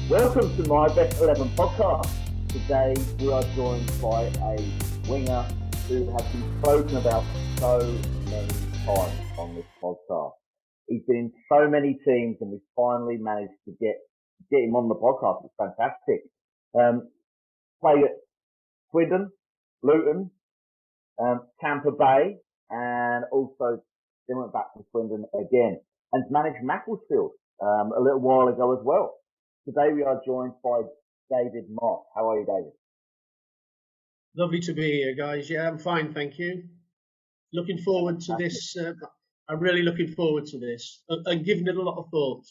Welcome to my Best 11 podcast. Today we are joined by a winger who has been spoken about so many times on this podcast. He's been in so many teams and we finally managed to get him on the podcast. It's fantastic. Played at Swindon, Luton, Tampa Bay, and also then went back to Swindon again and managed Macclesfield a little while ago as well. Today we are joined by David Moss. How are you, David? Lovely to be here, guys. Yeah, I'm fine, thank you. Looking forward to this. I'm really looking forward to this and giving it a lot of thought.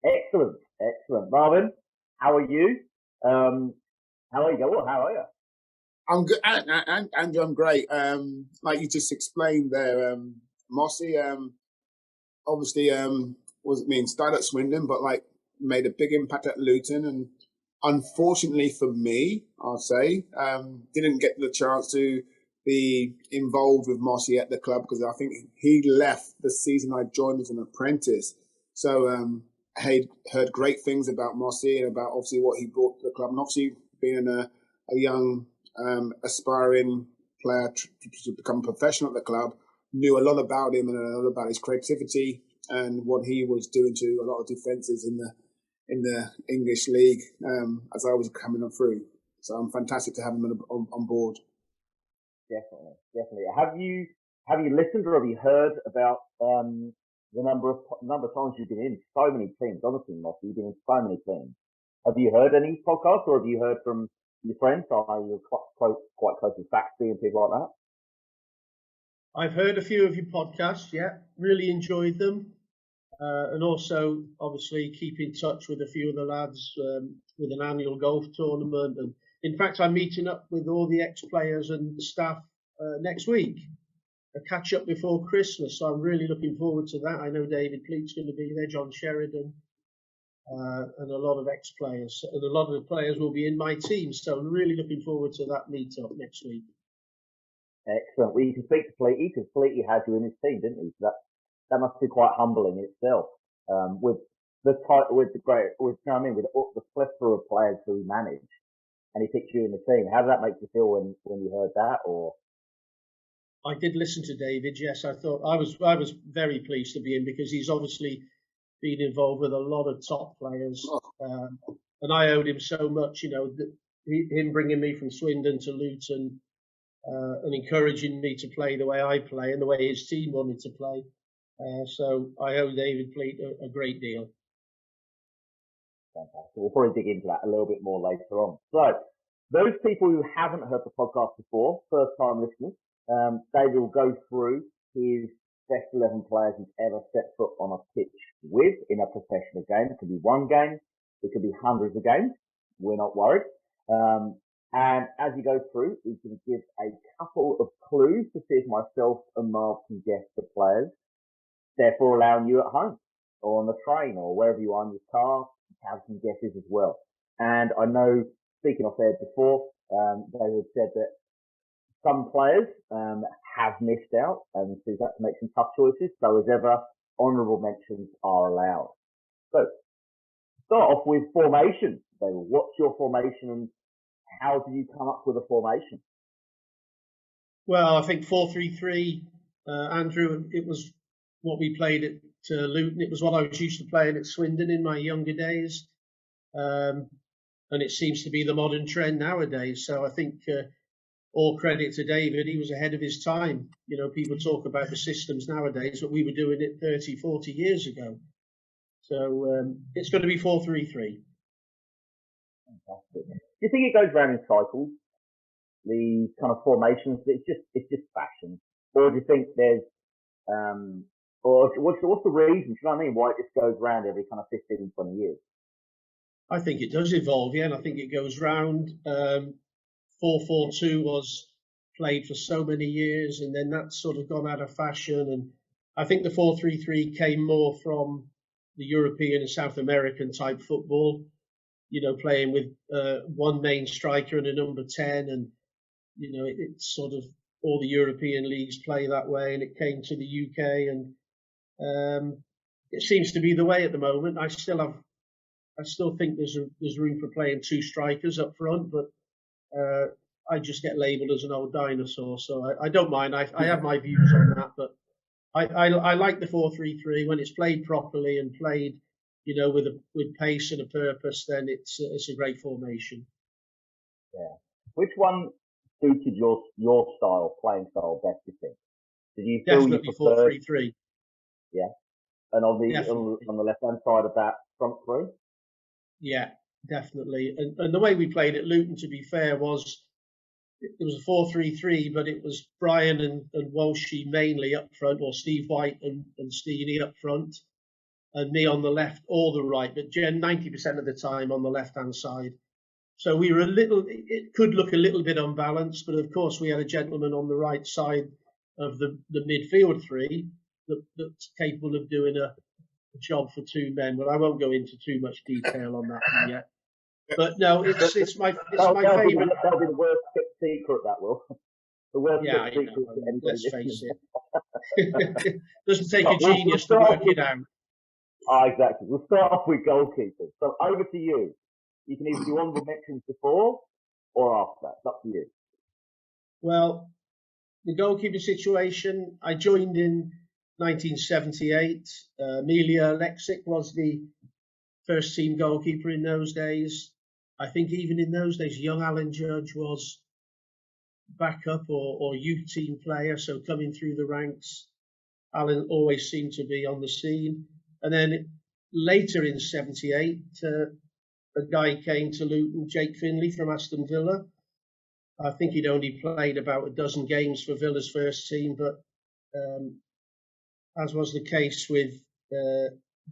Excellent. Marvin, how are you? How are you? How are you? I'm good, Andrew. I'm great. Like you just explained there, Mossy. Obviously, started at Swindon, but made a big impact at Luton, and unfortunately for me, I'll say, didn't get the chance to be involved with Mossy at the club because I think he left the season I joined as an apprentice. So I heard great things about Mossy and about obviously what he brought to the club, and obviously being a young aspiring player to become a professional at the club, knew a lot about him and a lot about his creativity and what he was doing to a lot of defences in the English league as I was coming on through. So I'm fantastic to have him on board. Definitely. Have you listened or have you heard about the number of times you've been in so many teams? Honestly, Moss, you've been in so many teams. Have you heard any podcasts or have you heard from your friends? You're quite close to Saxby and people like that. I've heard a few of your podcasts. Yeah, really enjoyed them. And also, obviously, keep in touch with a few of the lads with an annual golf tournament. And in fact, I'm meeting up with all the ex-players and staff next week. A catch up before Christmas. So I'm really looking forward to that. I know David Pleat's going to be there, John Sheridan, and a lot of ex-players. And a lot of the players will be in my team. So I'm really looking forward to that meet-up next week. Excellent. Well, you can speak to Pleaty because Pleaty had you in his team, didn't he? So that must be quite humbling in itself. With the plethora of players who he managed, and he picked you in the team. How did that make you feel when you heard that? Or I did listen to David. Yes, I thought I was very pleased to be in because he's obviously been involved with a lot of top players, and I owed him so much. Him bringing me from Swindon to Luton. And encouraging me to play the way I play and the way his team wanted to play. So I owe David Pleat a great deal. Fantastic. We'll probably dig into that a little bit more later on. So, those people who haven't heard the podcast before, first-time listeners, David will go through his best 11 players he's ever set foot on a pitch with in a professional game. It could be one game. It could be hundreds of games. We're not worried. And as you go through, we can give a couple of clues to see if myself and Marv can guess the players, therefore allowing you at home or on the train or wherever you are in your car to have some guesses as well. And I know, speaking of there before, they had said that some players have missed out and so you've had to make some tough choices. So as ever, honourable mentions are allowed. So, start off with formation. David, what's your formation and how did you come up with a formation? Well, I think 4-3-3, Andrew, it was what we played at Luton. It was what I was used to playing at Swindon in my younger days. And it seems to be the modern trend nowadays. So I think all credit to David, he was ahead of his time. People talk about the systems nowadays, but we were doing it 30, 40 years ago. So it's going to be 4-3-3. Fantastic. Do you think it goes round in cycles? The kind of formations, it's just fashion, or do you think there's or what's the reason? Do you know what I mean? Why it just goes round every kind of 15, 20 years? I think it does evolve, yeah, and I think it goes round. 4-4-2 was played for so many years, and then that's sort of gone out of fashion. And I think the 4-3-3 came more from the European and South American type football. Playing with one main striker and a number 10, and it's sort of all the European leagues play that way, and it came to the UK, and it seems to be the way at the moment. I still have I still think there's room for playing two strikers up front, but I just get labelled as an old dinosaur, so I don't mind. I have my views on that, but I like the 4-3-3 when it's played properly and played, with pace and a purpose. Then it's a great formation. Yeah. Which one suited your playing style best, you think? Did you feel Definitely you preferred 4-3-3. Yeah. And on Definitely. the left hand side of that front three? Yeah, definitely. And the way we played at Luton, to be fair, was it was a 4-3-3, but it was Brian and Walshy mainly up front, or Steve White and Steenie up front, and me on the left or the right, but 90% of the time on the left-hand side. So we were it could look a little bit unbalanced, but of course we had a gentleman on the right side of the midfield three that's capable of doing a job for two men. Well, I won't go into too much detail on that one yet. But no, it's my favourite. That'll be the worst kept secret, that will. The worst kept secret to anybody. Let's face it. Doesn't take a genius to work it out. Exactly. We'll start off with goalkeepers. So over to you. You can either do honourable mentions before or after that. It's up to you. Well, the goalkeeper situation, I joined in 1978. Amelia Lexic was the first team goalkeeper in those days. I think even in those days, young Alan Judge was backup or youth team player, so coming through the ranks, Alan always seemed to be on the scene. And then later in 78, a guy came to Luton, Jake Finley from Aston Villa. I think he'd only played about a dozen games for Villa's first team, but as was the case with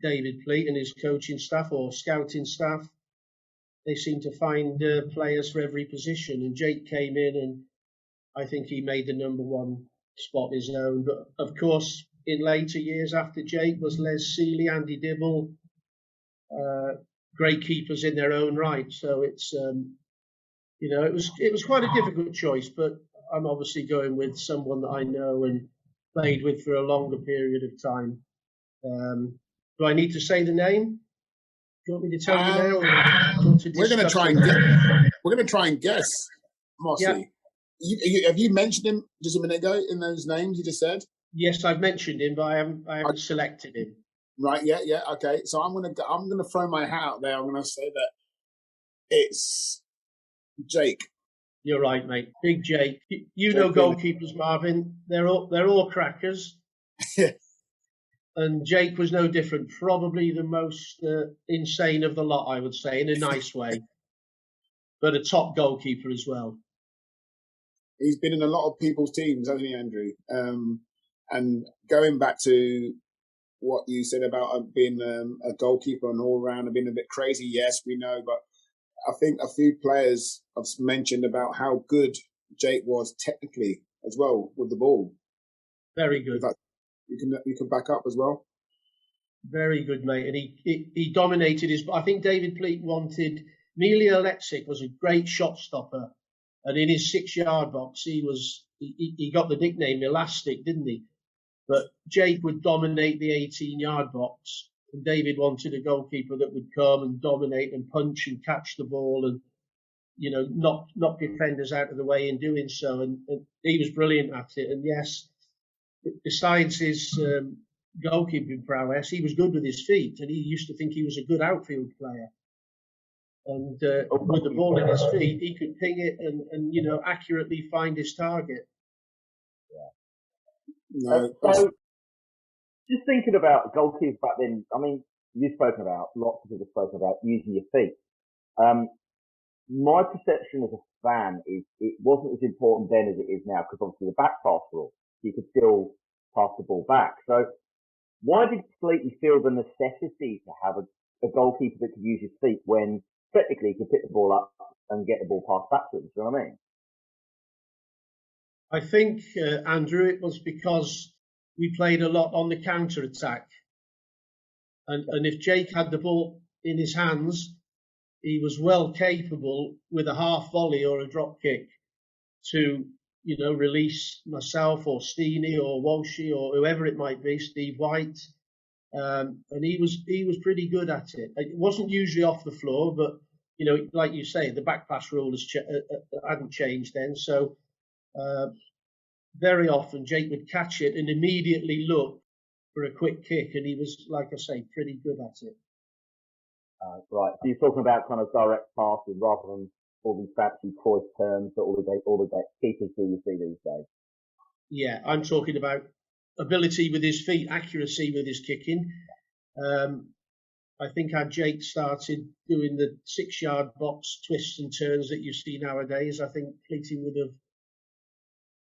David Pleat and his coaching staff or scouting staff, they seemed to find players for every position. And Jake came in, and I think he made the number one spot his own. But of course, in later years after Jake was Les Seeley, Andy Dibble, great keepers in their own right. So it's it was quite a difficult choice, but I'm obviously going with someone that I know and played with for a longer period of time. Do I need to say the name? Do you want me to tell you now? Or we're going to try and guess, Mossy. Yeah. Have you mentioned him just a minute ago in those names you just said? Yes, I've mentioned him, but I haven't selected him. Right? Yeah. Okay. So I'm gonna throw my hat out there. I'm gonna say that it's Jake. You're right, mate. Big Jake. You know goalkeepers, Marvin. They're all crackers. Yeah. And Jake was no different. Probably the most insane of the lot, I would say, in a nice way. But a top goalkeeper as well. He's been in a lot of people's teams, hasn't he, Andrew? And going back to what you said about being a goalkeeper and all round and being a bit crazy, yes, we know. But I think a few players have mentioned about how good Jake was technically as well with the ball. Very good. You can back up as well. Very good, mate. And he dominated his. I think David Pleat wanted. Amelia Lexic was a great shot stopper, and in his 6-yard box, he got the nickname Elastic, didn't he? But Jake would dominate the 18-yard box, and David wanted a goalkeeper that would come and dominate and punch and catch the ball and knock defenders out of the way in doing so. And he was brilliant at it. And yes, besides his goalkeeping prowess, he was good with his feet, and he used to think he was a good outfield player. And with the ball in his feet, he could ping it and accurately find his target. Yeah. So, just thinking about goalkeepers back then, I mean, lots of people have spoken about using your feet. My perception as a fan is it wasn't as important then as it is now, because obviously the back pass rule, you could still pass the ball back. So why did Sleaty feel the necessity to have a goalkeeper that could use his feet when technically he could pick the ball up and get the ball passed back to him? Do you know what I mean? I think, Andrew, it was because we played a lot on the counter-attack. And if Jake had the ball in his hands, he was well capable with a half volley or a drop kick to, release myself or Steenie or Walshy or whoever it might be, Steve White, and he was pretty good at it. It wasn't usually off the floor, but like you say, the back pass rule hadn't changed then. So very often Jake would catch it and immediately look for a quick kick, and he was, like I say, pretty good at it. Right. So you're talking about kind of direct passing rather than all these fancy choice terms that all the keepers do you see these days. Yeah, I'm talking about ability with his feet, accuracy with his kicking. I think had Jake started doing the 6-yard box twists and turns that you see nowadays, I think Pleaty would have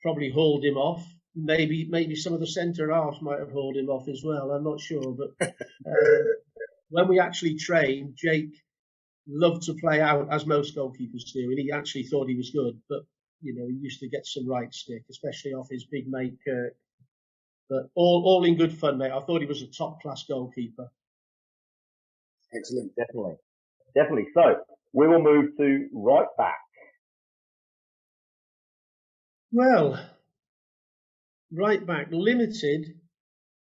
probably hauled him off. Maybe some of the centre halves might have hauled him off as well. I'm not sure, but when we actually trained, Jake loved to play out as most goalkeepers do, and he actually thought he was good. But he used to get some right stick, especially off his big mate Kirk. But all in good fun, mate. I thought he was a top class goalkeeper. Excellent, definitely. So we will move to right back. Well, right back, limited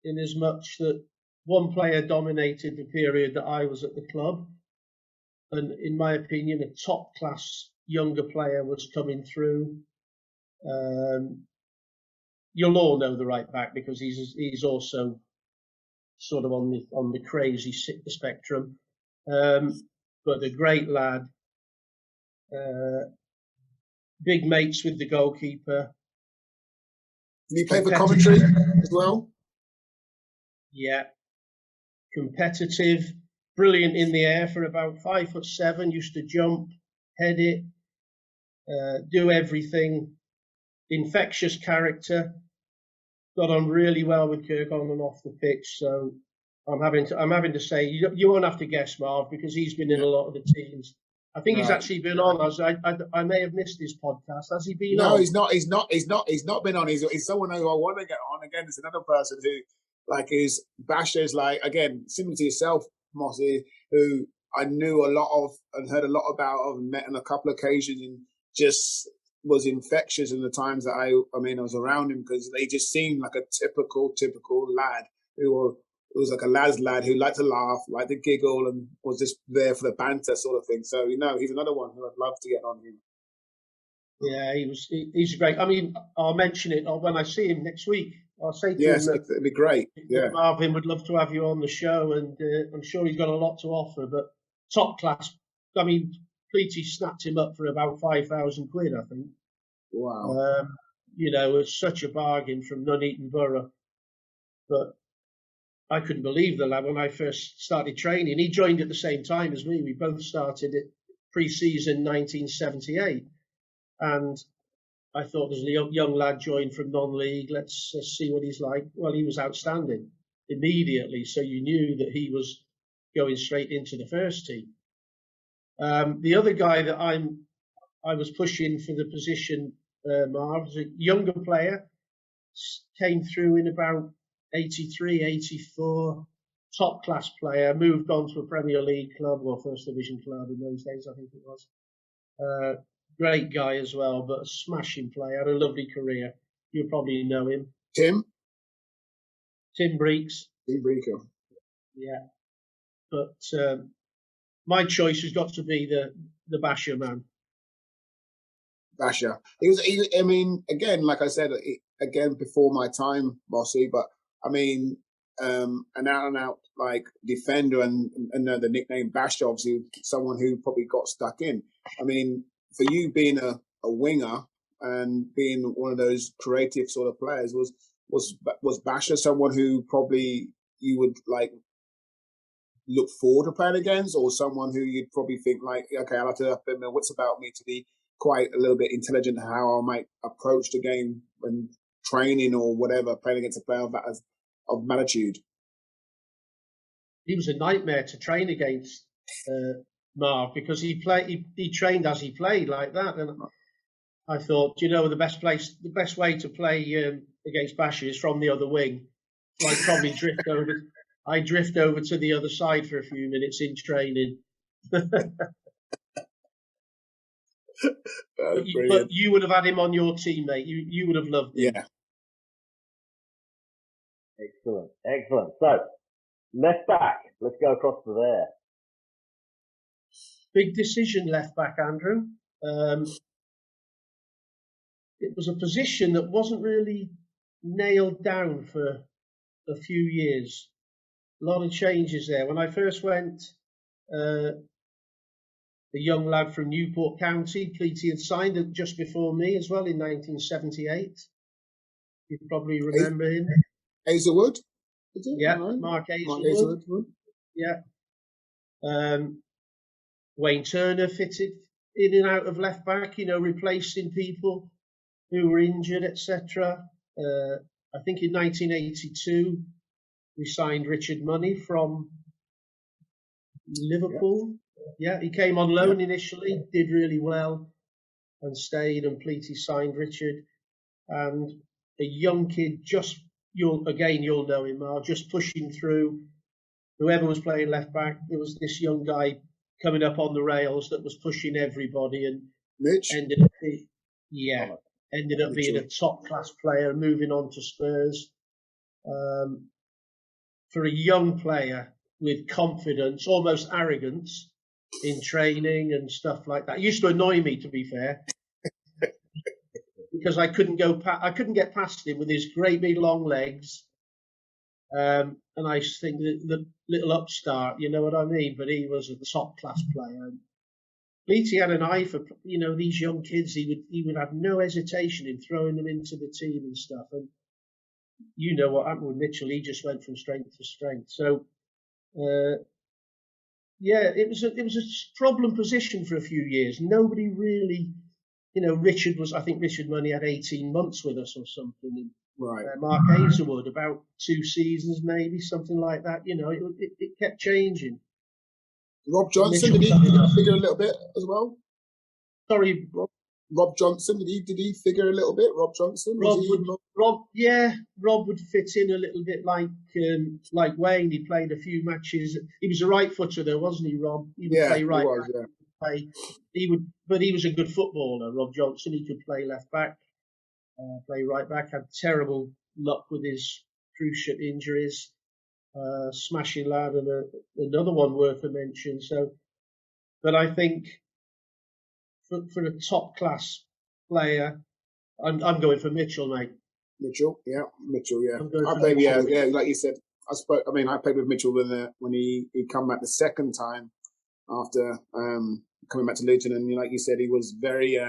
in as much that one player dominated the period that I was at the club, and in my opinion, a top class younger player was coming through. You'll all know the right back because he's also sort of on the crazy spectrum, but a great lad. Big mates with the goalkeeper. Did he play for Coventry as well? Yeah. Competitive, brilliant in the air for about 5'7", used to jump, head it, do everything. Infectious character. Got on really well with Kirk on and off the pitch. So I'm having to say you won't have to guess, Marv, because he's been in a lot of the teams. I think he's actually been on. I may have missed his podcast. Has he been on? No, he's not. He's not been on. He's someone who I want to get on. Again, it's another person who, is Basher's, again, similar to yourself, Mossy, who I knew a lot of and heard a lot about and met on a couple of occasions, and just was infectious in the times that I was around him, because they just seemed like a typical lad who was like a lad's lad who liked to laugh, liked to giggle, and was just there for the banter sort of thing. So, he's another one who I'd love to get on him. Yeah, he's great. I'll mention it when I see him next week. I'll say to him that it'd be great. Yeah, Marvin would love to have you on the show, and I'm sure he's got a lot to offer. But top class. Pleaty snapped him up for about 5,000 quid, I think. Wow. It's such a bargain from Nuneaton Borough. But I couldn't believe the lad when I first started training. He joined at the same time as me. We both started at pre-season 1978. And I thought, there's a young lad joined from non-league. Let's see what he's like. Well, he was outstanding immediately. So you knew that he was going straight into the first team. The other guy that I was pushing for the position, Marv, was a younger player, came through in about 83, 84, top class player, moved on to a Premier League club or First Division club in those days, I think it was. Great guy as well, but a smashing player, had a lovely career. You probably know him. Tim Breeks. Tim Breaker. Yeah. But my choice has got to be the Basher man. Basher. Again, like I said, before my time, Bossy, but an out and out defender, and the nickname Basher, obviously someone who probably got stuck in. For you being a winger and being one of those creative sort of players, was Basher someone who probably you would look forward to playing against, or someone who you'd probably think okay, I'll have to up in my wits about me to be quite a little bit intelligent how I might approach the game when training or whatever, playing against a player of magnitude? He was a nightmare to train against, Marv, because he trained as he played like that, and I thought, the best way to play against Basher is from the other wing. So I'd probably drift over to the other side for a few minutes in training. But you would have had him on your team, mate. You would have loved him. Yeah. Excellent. So Left back. Let's go across to there. Big decision, left back, Andrew. It was a position that wasn't really nailed down for a few years. A lot of changes there. When I first went, a young lad from Newport County, Pleaty, had signed it just before me as well in 1978. You probably remember him. Hazelwood? Is it? Yeah, Right. Mark Hazelwood. Yeah. Wayne Turner fitted in and out of left back, replacing people who were injured, etc. I think in 1982 we signed Richard Money from Liverpool. Yeah, he came on loan initially, did really well, and stayed. And Pleaty signed Richard, and a young kid, you'll know him, Mark, just pushing through. Whoever was playing left back, there was this young guy coming up on the rails that was pushing everybody, and Mitch? ended up being a top class player, moving on to Spurs. For a young player with confidence, almost arrogance in training and stuff like that, it used to annoy me, to be fair, because I couldn't get past him with his great big long legs. And I think the little upstart, you know what I mean? But he was a top class player. Pleaty had an eye for, these young kids. He would have no hesitation in throwing them into the team and stuff. And you know what happened with Mitchell? He just went from strength to strength. So, it was a problem position for a few years. Nobody really, I think Richard Money had 18 months with us or something. Right. Mark Hazelwood, about 2 seasons, maybe, something like that. It kept changing. Rob Johnson, did he figure a little bit as well? Sorry, Rob Johnson, did he figure a little bit? Rob Johnson? Rob would fit in a little bit like Wayne. He played a few matches. He was a right footer though, wasn't he, Rob? He would play right back. But he was a good footballer, Rob Johnson. He could play left back, play right back. Had terrible luck with his cruciate injuries. Smashing lad, and another one worth a mention. So, but I think for a top class player, I'm going for Mitchell, mate. Mitchell, yeah. I played, like you said. I played with Mitchell when he come back the second time after coming back to Luton, and like you said, he was very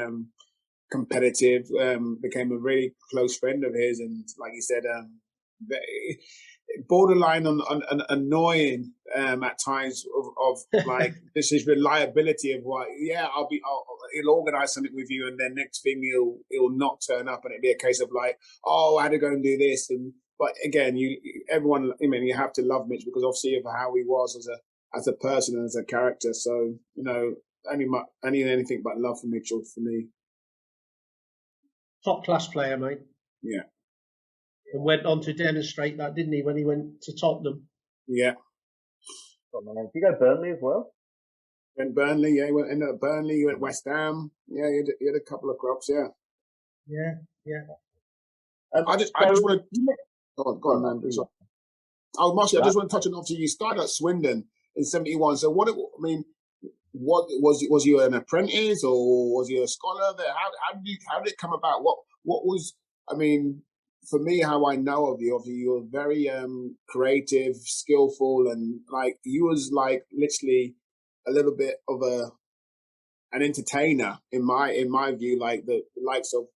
competitive. Became a really close friend of his, and like you said, borderline on annoying at times of like this is reliability of what he'll organise something with you, and then next thing he'll not turn up, and it'll be a case of like, I had to go and do this. But again, you have to love Mitch because obviously of how he was as a person and as a character. So anything but love for Mitchell for me. Top class player, mate. Yeah. And went on to demonstrate that, didn't he, when he went to Tottenham? Yeah. Did you go Burnley as well? Went Burnley, yeah. He ended up Burnley. He went West Ham. Yeah, he had a couple of clubs, yeah. Yeah. I just want to go on, man. Marcy, I just want to touch on. Obviously, you started at Swindon in '71. So what was you an apprentice or was you a scholar there? How did it come about? What was? For me, how I know of you, obviously, you were very creative, skillful, and like you was like literally a little bit of an entertainer in my view, like the likes of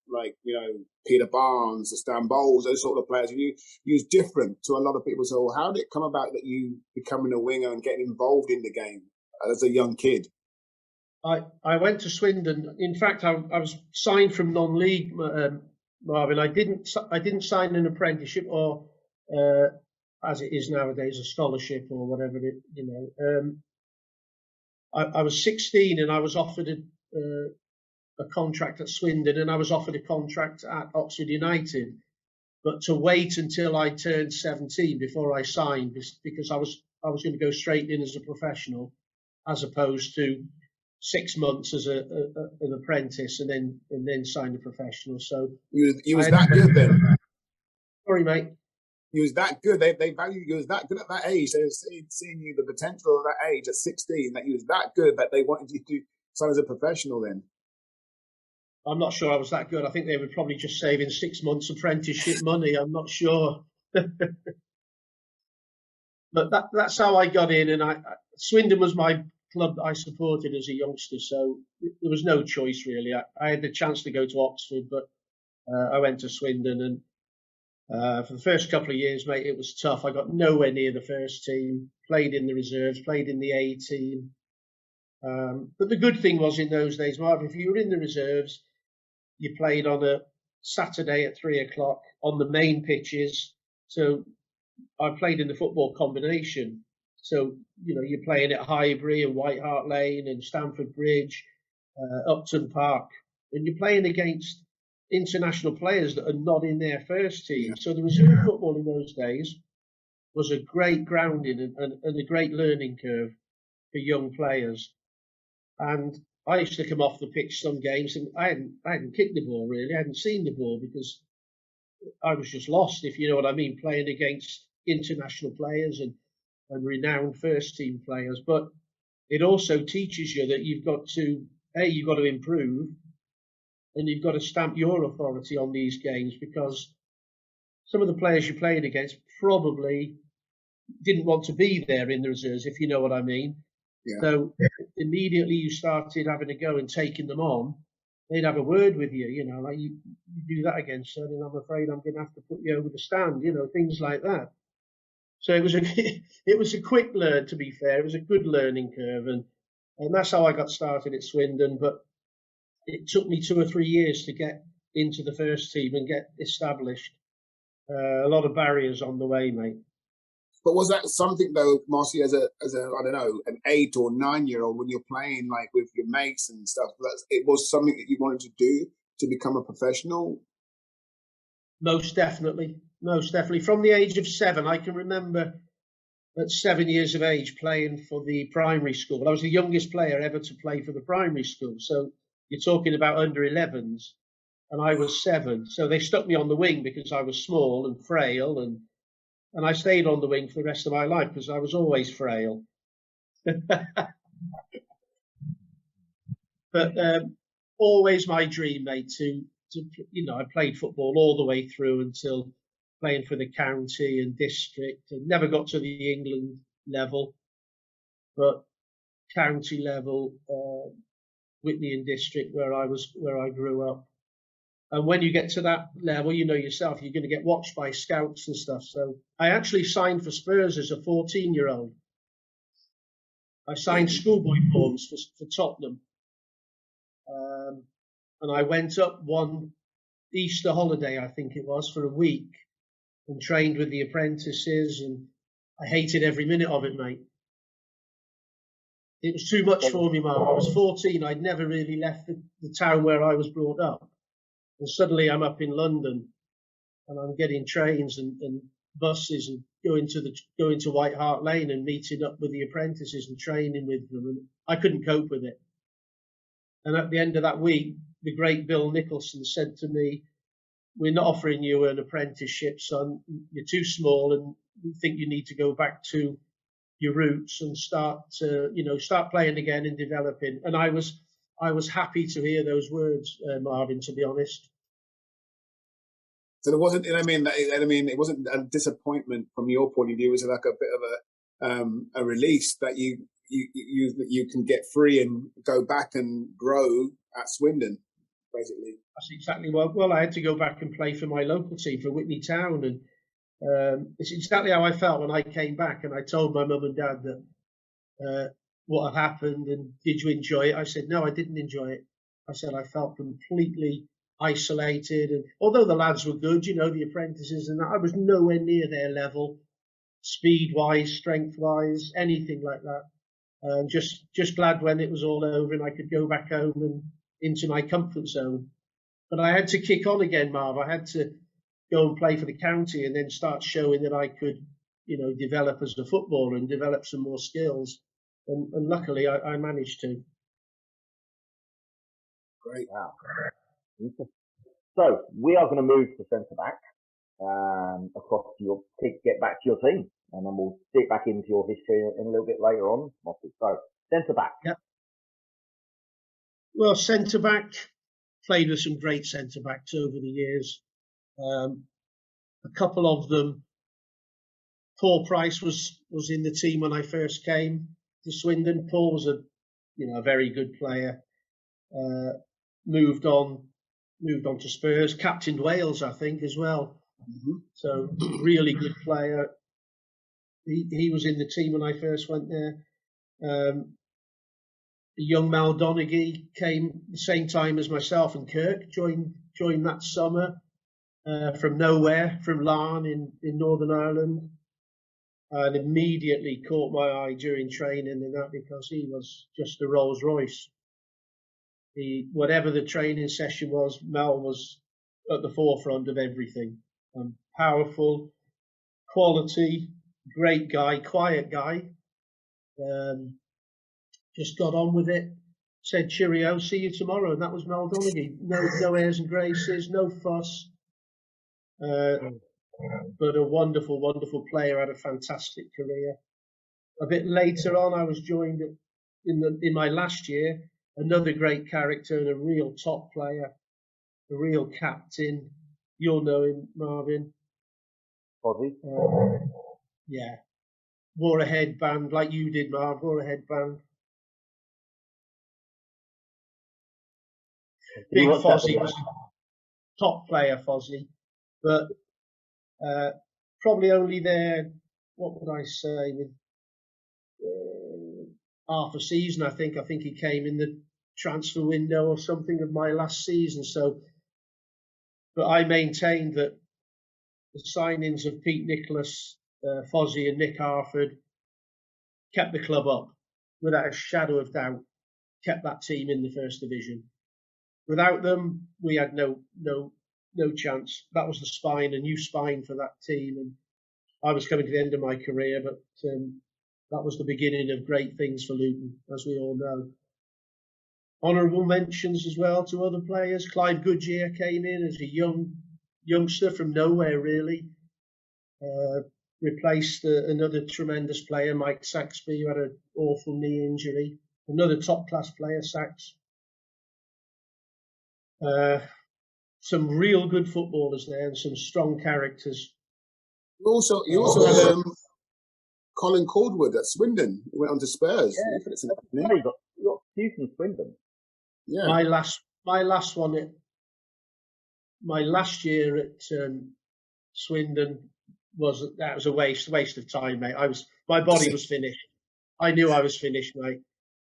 Peter Barnes, the Stan Bowles, those sort of players. You was different to a lot of people. So how did it come about that you becoming a winger and getting involved in the game as a young kid? I went to Swindon. In fact, I was signed from non-league. Marvin, I didn't sign an apprenticeship or, as it is nowadays, a scholarship or whatever I was 16 and I was offered a contract at Swindon, and I was offered a contract at Oxford United, but to wait until I turned 17 before I signed, because I was going to go straight in as a professional, as opposed to 6 months as an apprentice and then sign a professional. So you was that good then? Sorry, mate. you was that good. They value you as that good at that age. They were seeing you the potential of that age at 16, that you was that good that they wanted you to sign as a professional then. I'm not sure I was that good. I think they were probably just saving 6 months apprenticeship money. I'm not sure. But that's how I got in. And Swindon was my club that I supported as a youngster. So there was no choice, really. I had the chance to go to Oxford, but I went to Swindon. And for the first couple of years, mate, it was tough. I got nowhere near the first team, played in the reserves, played in the A team. But the good thing was in those days, Marvin, if you were in the reserves, you played on a Saturday at 3 o'clock on the main pitches. So I played in the football combination. So, you're playing at Highbury and White Hart Lane and Stamford Bridge, Upton Park, and you're playing against international players that are not in their first team. So the reserve football in those days was a great grounding and a great learning curve for young players. And I used to come off the pitch some games and I hadn't kicked the ball really. I hadn't seen the ball because I was just lost, if you know what I mean, playing against international players and renowned first team players. But it also teaches you that you've got to improve, and you've got to stamp your authority on these games, because some of the players you're playing against probably didn't want to be there in the reserves, if you know what I mean. Yeah. So immediately you started having a go and taking them on, they'd have a word with you, like you do that again, son, and I'm afraid I'm going to have to put you over the stand, things like that. So it was a quick learn, to be fair. It was a good learning curve, and that's how I got started at Swindon. But it took me 2 or 3 years to get into the first team and get established. A lot of barriers on the way, mate. But was that something though, Marcy, as a I don't know, an 8 or 9-year-old, when you're playing like with your mates and stuff? It was something that you wanted to do to become a professional? Most definitely. From the age of 7, I can remember at 7 years of age playing for the primary school. I was the youngest player ever to play for the primary school. So you're talking about under 11s, and I was 7. So they stuck me on the wing because I was small and frail, and I stayed on the wing for the rest of my life because I was always frail. But always my dream, mate, to I played football all the way through until playing for the county and district, and never got to the England level, but county level, Whitney and district, where I grew up. And when you get to that level, you know yourself, you're going to get watched by scouts and stuff. So I actually signed for Spurs as a 14-year-old. I signed schoolboy forms for Tottenham. And I went up one Easter holiday, I think it was, for a week and trained with the apprentices, and I hated every minute of it, mate. It was too much for me, Mark. I was 14. I'd never really left the town where I was brought up. And suddenly I'm up in London and I'm getting trains and buses and going to White Hart Lane and meeting up with the apprentices and training with them. And I couldn't cope with it. And at the end of that week, the great Bill Nicholson said to me, "We're not offering you an apprenticeship, son. You're too small, and we think you need to go back to your roots and start playing again and developing." And I was happy to hear those words, Marvin, to be honest. So there wasn't, it wasn't a disappointment from your point of view. It was like a bit of a release that you can get free and go back and grow at Swindon, basically. That's exactly well. I had to go back and play for my local team, for Whitney Town, and it's exactly how I felt when I came back. And I told my mum and dad that what had happened, and did you enjoy it? I said, no, I didn't enjoy it. I said I felt completely isolated, and although the lads were good, the apprentices and that, I was nowhere near their level, speed-wise, strength-wise, anything like that. And just glad when it was all over and I could go back home and into my comfort zone. But I had to kick on again, Marv. I had to go and play for the county and then start showing that I could, develop as a footballer and develop some more skills. And luckily, I managed to. Great. Wow. So we are going to move to centre back. across to get back to your team, and then we'll dip back into your history in a little bit later on. So, centre back. Yeah. Well, centre back, played with some great centre backs over the years. A couple of them. Paul Price was in the team when I first came to Swindon. Paul was a very good player. Moved on to Spurs. Captained Wales, I think, as well. Mm-hmm. So really good player. He was in the team when I first went there. The young Mal Donaghy came the same time as myself and Kirk. Joined that summer from nowhere, from Larne in Northern Ireland. And immediately caught my eye during training and that, because he was just a Rolls Royce. Whatever the training session was, Mel was at the forefront of everything. Powerful, quality, great guy, quiet guy. Just got on with it. Said cheerio, see you tomorrow, and that was Mel Donaghy. No airs and graces, no fuss. But a wonderful, wonderful player, had a fantastic career. A bit later on, I was joined in my last year, another great character and a real top player, a real captain. You'll know him, Marvin. Fozzie. Yeah. Wore a headband like you did, Marv. Wore a headband. Big Fozzie was a top player, Fozzie. But probably only there, what would I say, with half a season, I think. I think he came in the transfer window or something of my last season. So, but I maintained that the signings of Pete Nicholas, Fozzie and Mcharford kept the club up without a shadow of doubt, kept that team in the first division. Without them, we had no chance. That was the spine, a new spine for that team. And I was coming to the end of my career, but that was the beginning of great things for Luton, as we all know. Honourable mentions as well to other players. Clive Goodyear came in as a youngster from nowhere, really. Replaced another tremendous player, Mike Saxby, who had an awful knee injury. Another top-class player, Sax. Some real good footballers there and some strong characters. You also had Colin Cordwood at Swindon. He went on to Spurs. Yeah, you got few from Swindon. Yeah. My last one, my last year at Swindon was a waste of time, mate. My body was finished. I knew I was finished, mate.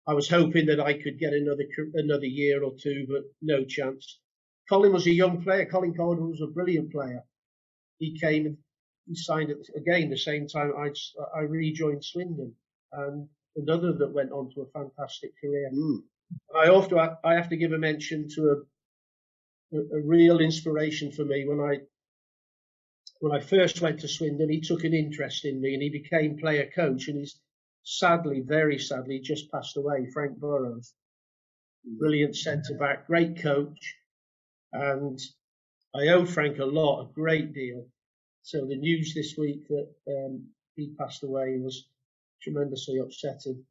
I was hoping that I could get another year or two, but no chance. Colin was a young player. Colin Cordwood was a brilliant player. He came and he signed it again the same time I rejoined Swindon, and another that went on to a fantastic career. I have to give a mention to a real inspiration for me. When I first went to Swindon, he took an interest in me and he became player coach, and he's very sadly just passed away. Frank Burrows, brilliant centre back, great coach, and I owe Frank a great deal. So the news this week that he passed away was tremendously upsetting.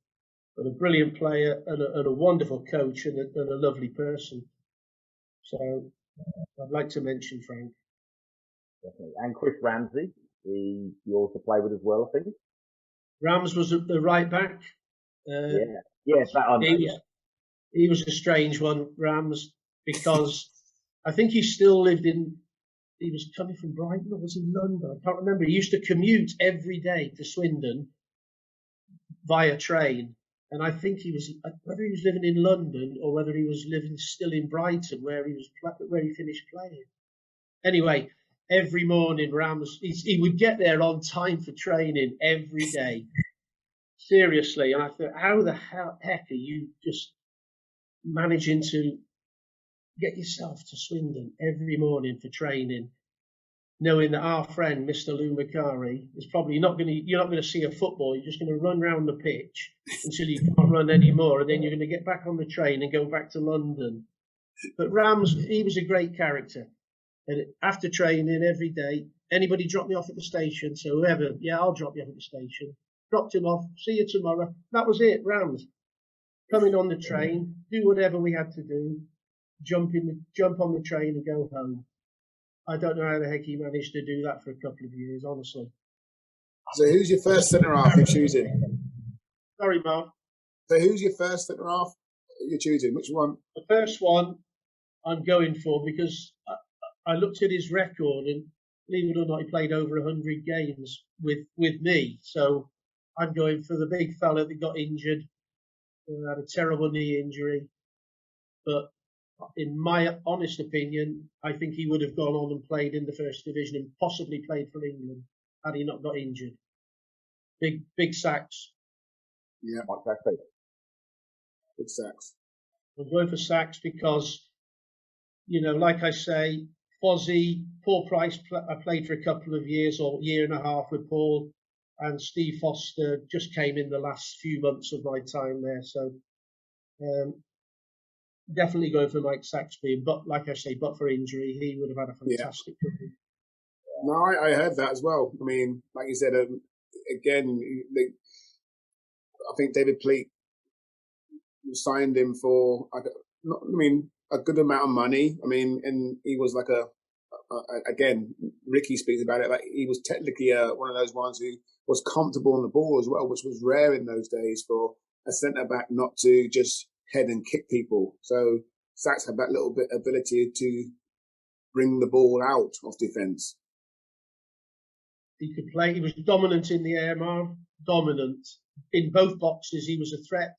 But a brilliant player and a wonderful coach and a lovely person. So I'd like to mention Frank. Definitely. And Chris Ramsey, you also play with as well, I think. Rams was the right back. He was a strange one, Rams, because I think he still lived he was coming from Brighton or was in London? I can't remember. He used to commute every day to Swindon via train. And I think whether he was living in London or whether he was living still in Brighton where he finished playing. Anyway, every morning Rams, he would get there on time for training every day. Seriously. And I thought, how the heck are you just managing to get yourself to Swindon every morning for training, knowing that our friend, Mr. Lou McCarry, is probably you're not going to see a football. You're just going to run around the pitch until you can't run anymore, and then you're going to get back on the train and go back to London. But Rams, he was a great character. And after training every day, anybody drop me off at the station? So whoever, yeah, I'll drop you off at the station. Dropped him off. See you tomorrow. That was it. Round. Coming on the train, do whatever we had to do, jump on the train and go home. I don't know how the heck he managed to do that for a couple of years, honestly. So who's your first centre half you're choosing? Sorry, Mark. So who's your first centre half you're choosing? Which one? The first one I'm going for because I looked at his record and believe it or not, he played over 100 games with me. So I'm going for the big fella that got injured, who had a terrible knee injury. But in my honest opinion, I think he would have gone on and played in the first division and possibly played for England had he not got injured. Big Sacks. Yeah, big Sacks. I'm going for Sacks because, like I say, Fozzie, Paul Price, I played for a couple of years or year and a half with Paul, and Steve Foster just came in the last few months of my time there. So definitely going for Mike Saxby. But like I say, but for injury, he would have had a fantastic career. No, I heard that as well. I mean, like you said, again, I think David Pleat signed him for, a good amount of money. I mean, and he was like again, Ricky speaks about it, like he was technically one of those ones who was comfortable on the ball as well, which was rare in those days for a centre-back not to just head and kick people. So Sachs had that little bit ability to bring the ball out of defence. He could play. He was dominant in the air, Marv. Dominant. In both boxes, he was a threat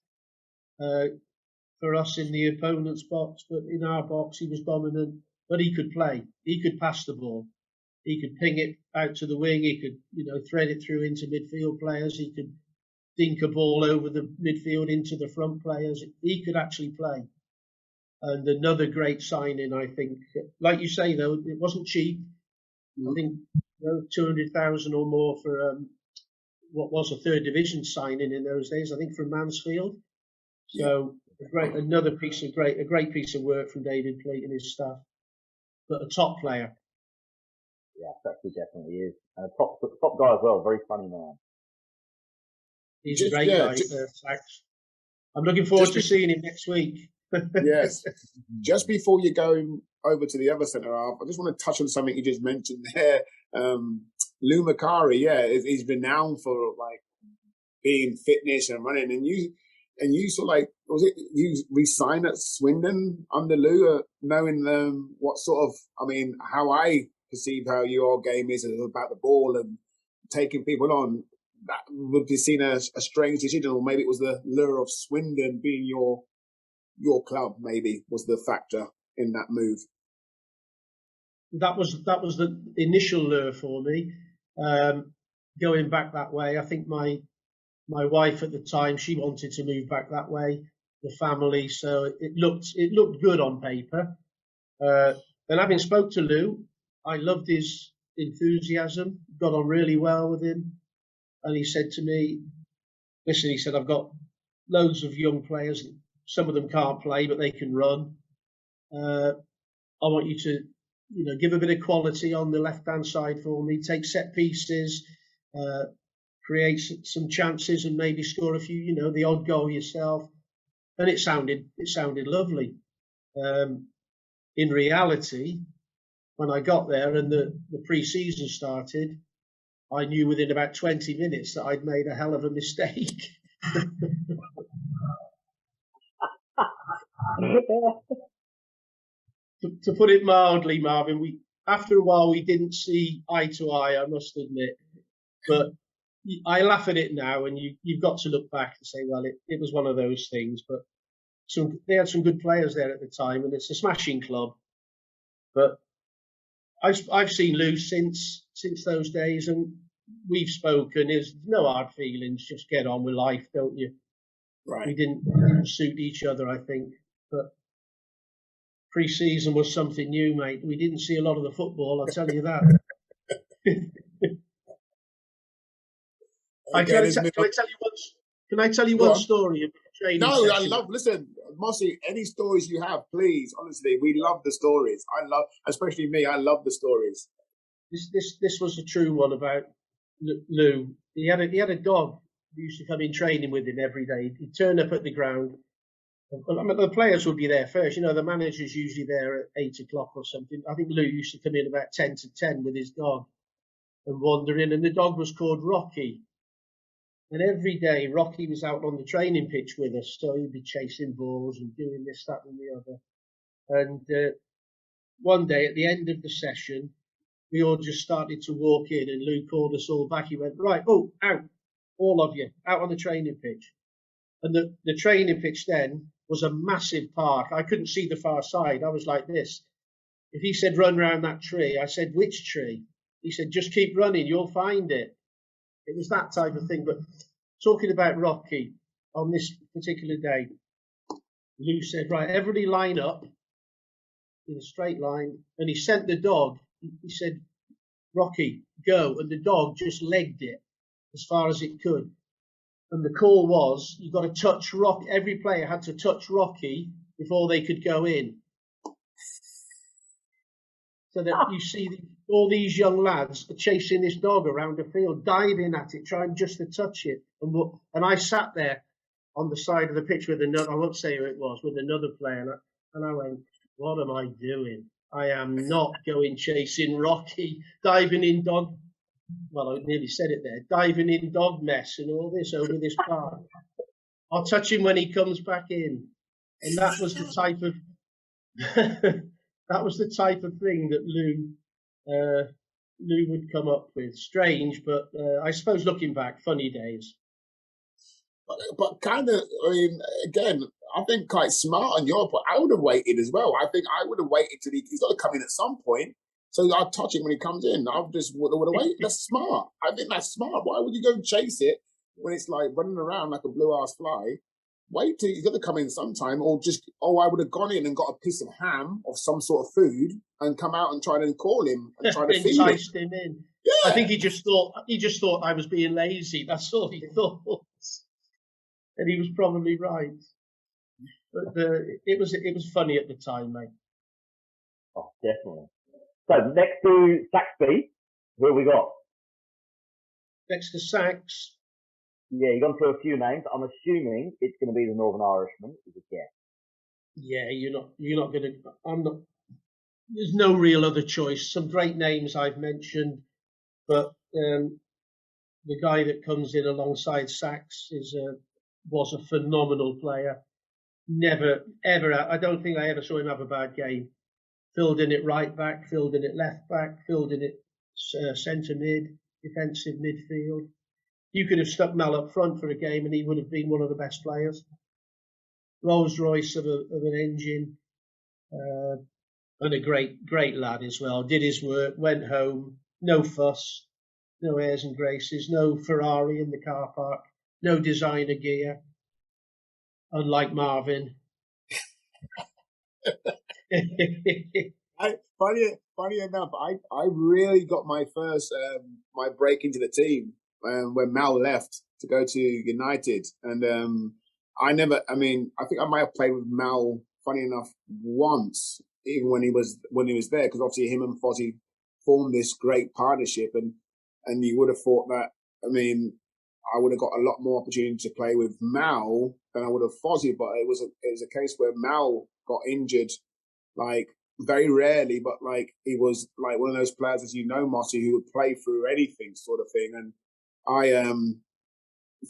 for us in the opponent's box, but in our box, he was dominant. But he could play. He could pass the ball. He could ping it out to the wing. He could, thread it through into midfield players. He could dink a ball over the midfield into the front players. He could actually play. And another great signing, I think. Like you say, though, it wasn't cheap. I think 200,000 or more for what was a third division signing in those days. I think from Mansfield. So a great piece of work from David Pleat and his staff. But a top player. Yeah, Sexy definitely is, and a top guy as well. Very funny man. He's a great guy, Sachs. I'm looking forward to seeing him next week. Yes. Just before you go over to the other centre half, I just want to touch on something you just mentioned there. Lou Macari, he's renowned for like being fitness and running, and you sort of like, was it you re-signed at Swindon under Lou, knowing what sort of, how I perceive how your game is about the ball and taking people on. That would be seen as a strange decision, or maybe it was the lure of Swindon being your club. Maybe was the factor in that move. That was the initial lure for me. Going back that way, I think my wife at the time, she wanted to move back that way, the family. So it looked good on paper. And having spoke to Lou, I loved his enthusiasm. Got on really well with him. And he said to me, listen, he said, I've got loads of young players. Some of them can't play, but they can run. I want you to, give a bit of quality on the left-hand side for me, take set pieces, create some chances and maybe score a few, the odd goal yourself. And it sounded lovely. In reality, when I got there and the pre-season started, I knew within about 20 minutes that I'd made a hell of a mistake. To put it mildly, Marvin, after a while we didn't see eye to eye, I must admit. But I laugh at it now, and you've got to look back and say, well, it was one of those things. But they had some good players there at the time, and it's a smashing club. But I've seen Lou since those days, and we've spoken. There's no hard feelings. Just get on with life, don't you? Right. We didn't suit each other, I think. But pre-season was something new, mate. We didn't see a lot of the football, I'll tell you that. Can I tell you one story of the training session? Listen, Mossy, any stories you have, please, honestly, we love the stories. Especially me, I love the stories. This was a true one about Lou. He had a dog who used to come in training with him every day. He'd turn up at the ground. I mean, the players would be there first. You know, the manager's usually there at 8 o'clock or something. I think Lou used to come in about 10 to 10 with his dog and wander in. And the dog was called Rocky. And every day, Rocky was out on the training pitch with us. So he'd be chasing balls and doing this, that, and the other. And one day, at the end of the session, we all just started to walk in, and Lou called us all back. He went, right, out, all of you, out on the training pitch. And the training pitch then was a massive park. I couldn't see the far side. I was like this. If he said, run round that tree, I said, which tree? He said, just keep running, you'll find it. It was that type of thing. But talking about Rocky, on this particular day, Lou said, right, everybody line up in a straight line. And he sent the dog. He said, Rocky, go. And the dog just legged it as far as it could. And the call was, you've got to touch Rocky. Every player had to touch Rocky before they could go in. So that you see all these young lads are chasing this dog around the field, diving at it, trying just to touch it. And I sat there on the side of the pitch with another, I won't say who it was, with another player. And I went, what am I doing? I am not going chasing Rocky, diving in dog. Well, I nearly said it there. Diving in dog mess and all this over this park. I'll touch him when he comes back in. And that was the type of that was the type of thing that Lou would come up with. Strange, but I suppose looking back, funny days. But kind of, I mean, again, I think quite smart on your part. I would have waited as well. I think I would have waited till he's got to come in at some point. So I'll touch it when he comes in. I just would have waited. That's smart. I think that's smart. Why would you go chase it when it's like running around like a blue-ass fly? Wait till he's got to come in sometime, or I would have gone in and got a piece of ham or some sort of food and come out and try to call him and try to feed him in. Yeah. I think he just thought I was being lazy. That's all he thought. And he was probably right. But it was funny at the time, mate. Oh, definitely. So next to Saxby, who have we got? Next to Sax. Yeah, you've gone through a few names. I'm assuming it's going to be the Northern Irishman. Is a guess. Yeah, you're not going to. I'm not. There's no real other choice. Some great names I've mentioned, but the guy that comes in alongside Sax was a phenomenal player. Never, ever. I don't think I ever saw him have a bad game. Filled in at right back, filled in at left back, filled in at centre mid, defensive midfield. You could have stuck Mel up front for a game and he would have been one of the best players. Rolls Royce of an engine, and a great lad as well. Did his work, went home, no fuss, no airs and graces, no Ferrari in the car park, no designer gear, unlike Marvin. Funny enough, I really got my first my break into the team when Mal left to go to United, and I think I might have played with Mal. Funny enough, once, even when he was there, because obviously him and Fozzie formed this great partnership, and you would have thought that. I mean, I would have got a lot more opportunity to play with Mal than I would have Fozzie, but it was a case where Mal got injured, like very rarely, but like he was like one of those players, as you know, Mossy, who would play through anything sort of thing. And I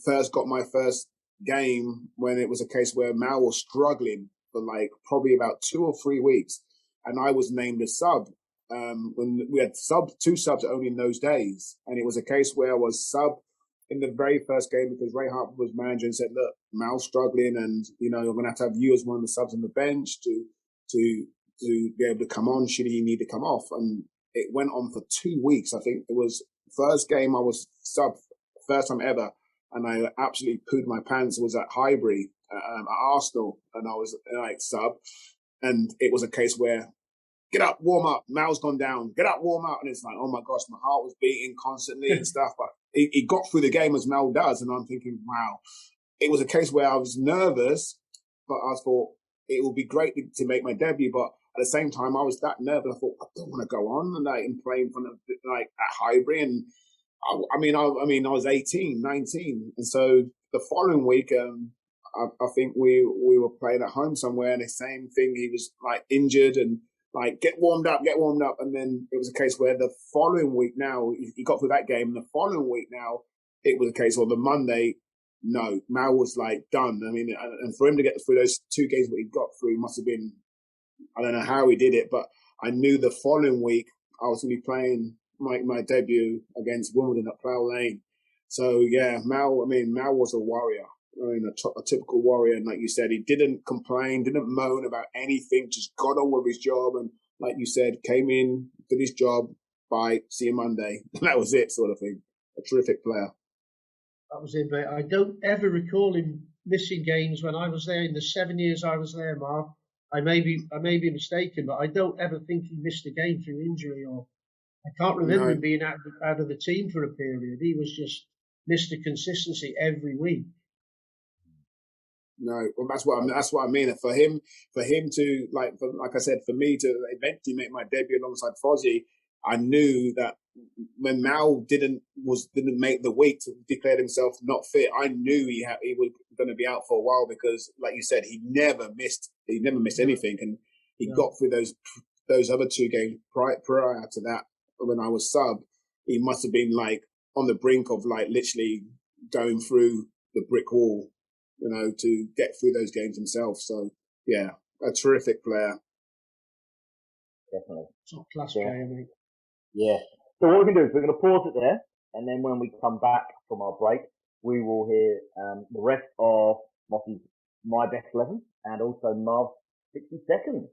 first got my first game when it was a case where Mal was struggling for like probably about 2 or 3 weeks, and I was named a sub. When we had two subs only in those days, and it was a case where I was sub in the very first game because Ray Harper was manager and said, "Look, Mal's struggling, and you're going to have you as one of the subs on the bench to be able to come on should he need to come off." And it went on for 2 weeks. I think it was first game I was sub, first time ever, and I absolutely pooed my pants. It was at Highbury at Arsenal, and I was like sub, and it was a case where, get up, warm up. Mal's gone down. Get up, warm up. And it's like, oh my gosh, my heart was beating constantly and stuff. But he got through the game as Mal does. And I'm thinking, wow. It was a case where I was nervous, but I thought it would be great to make my debut. But at the same time, I was that nervous. I thought, I don't want to go on and play in front of at Highbury. And I was 18, 19. And so the following week, I think we were playing at home somewhere, and the same thing. He was injured and get warmed up. And then it was a case where the following week now, he got through that game. And the following week now, it was a case where the Monday, no, Mal was done. I mean, and for him to get through those 2 games that he got through must have been, I don't know how he did it, but I knew the following week I was going to be playing my debut against Wimbledon at Plough Lane. So yeah, Mal was a warrior. I mean, a typical warrior. And like you said, he didn't complain, didn't moan about anything, just got on with his job. And like you said, came in, did his job, bye, see you Monday. And that was it, sort of thing. A terrific player. That was it, but I don't ever recall him missing games when I was there. In the 7 years I was there, Mark, I may be mistaken, but I don't ever think he missed a game through injury, or I can't remember him being out of the team for a period. He was just Mr. Consistency every week. No, well, that's what I mean. For him to like I said, for me to eventually make my debut alongside Fozzie, I knew that when Mal didn't make the week to declare himself not fit, I knew he was going to be out for a while, because, like you said, he never missed anything, and he got through those other 2 games prior to that. When I was sub, he must have been on the brink of literally going through the brick wall, to get through those games himself. So yeah, a terrific player. Definitely. Top class player, mate. Yeah. So what we're going to do is we're going to pause it there, and then when we come back from our break, we will hear the rest of Mossy's My Best 11 and also Marv's 60 seconds.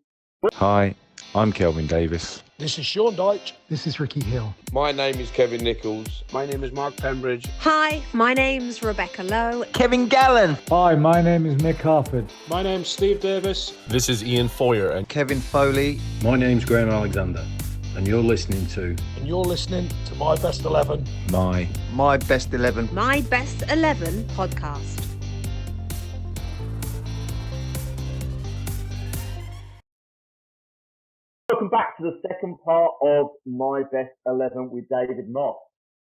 Hi, I'm Kelvin Davis. This is Sean Dyche. This is Ricky Hill. My name is Kevin Nichols. My name is Mark Pembridge. Hi, my name's Rebecca Lowe. Kevin Gallen. Hi, my name is Mcharford. My name's Steve Davis. This is Ian Foyer and Kevin Foley. My name's Graham Alexander, and you're listening to My Best 11. My Best 11. My Best 11 podcast. Welcome back to the second part of My Best 11 with David Moss.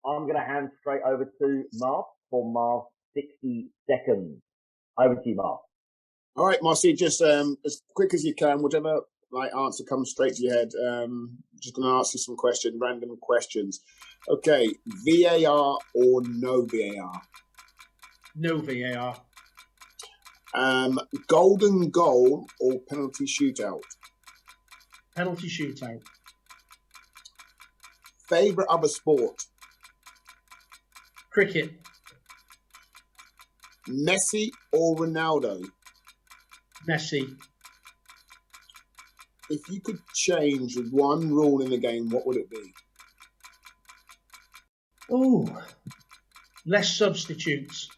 I'm going to hand straight over to Marv for Marv's 60 seconds. Over to you, Marv. All right, Mossy, just as quick as you can, whichever answer comes straight to your head. Just going to ask you some random questions. Okay, VAR or no VAR? No VAR. Golden goal or penalty shootout? Penalty shootout. Favourite other sport? Cricket. Messi or Ronaldo? Messi. If you could change one rule in the game, what would it be? Oh, less substitutes.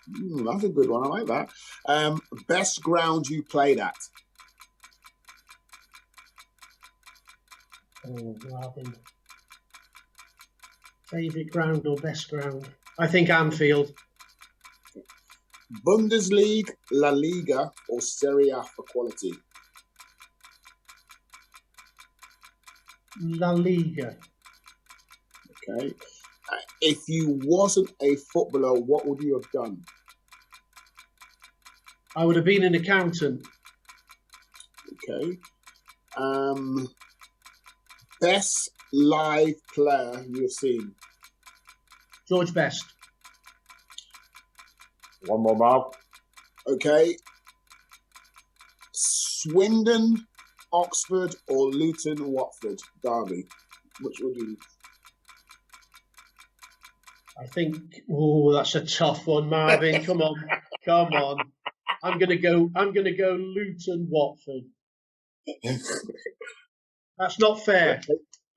That's a good one. I like that. Best ground you played at? Oh, Robin. Favourite ground or best ground? I think Anfield. Bundesliga, La Liga, or Serie A for quality? La Liga. Okay. If you wasn't a footballer, what would you have done? I would have been an accountant. Okay. Best live player you've seen? George Best. One more, Marv. Okay. Swindon, Oxford, or Luton, Watford derby? Which would you? I think. Oh, that's a tough one, Marvin. Come on. I'm gonna go Luton, Watford. That's not fair.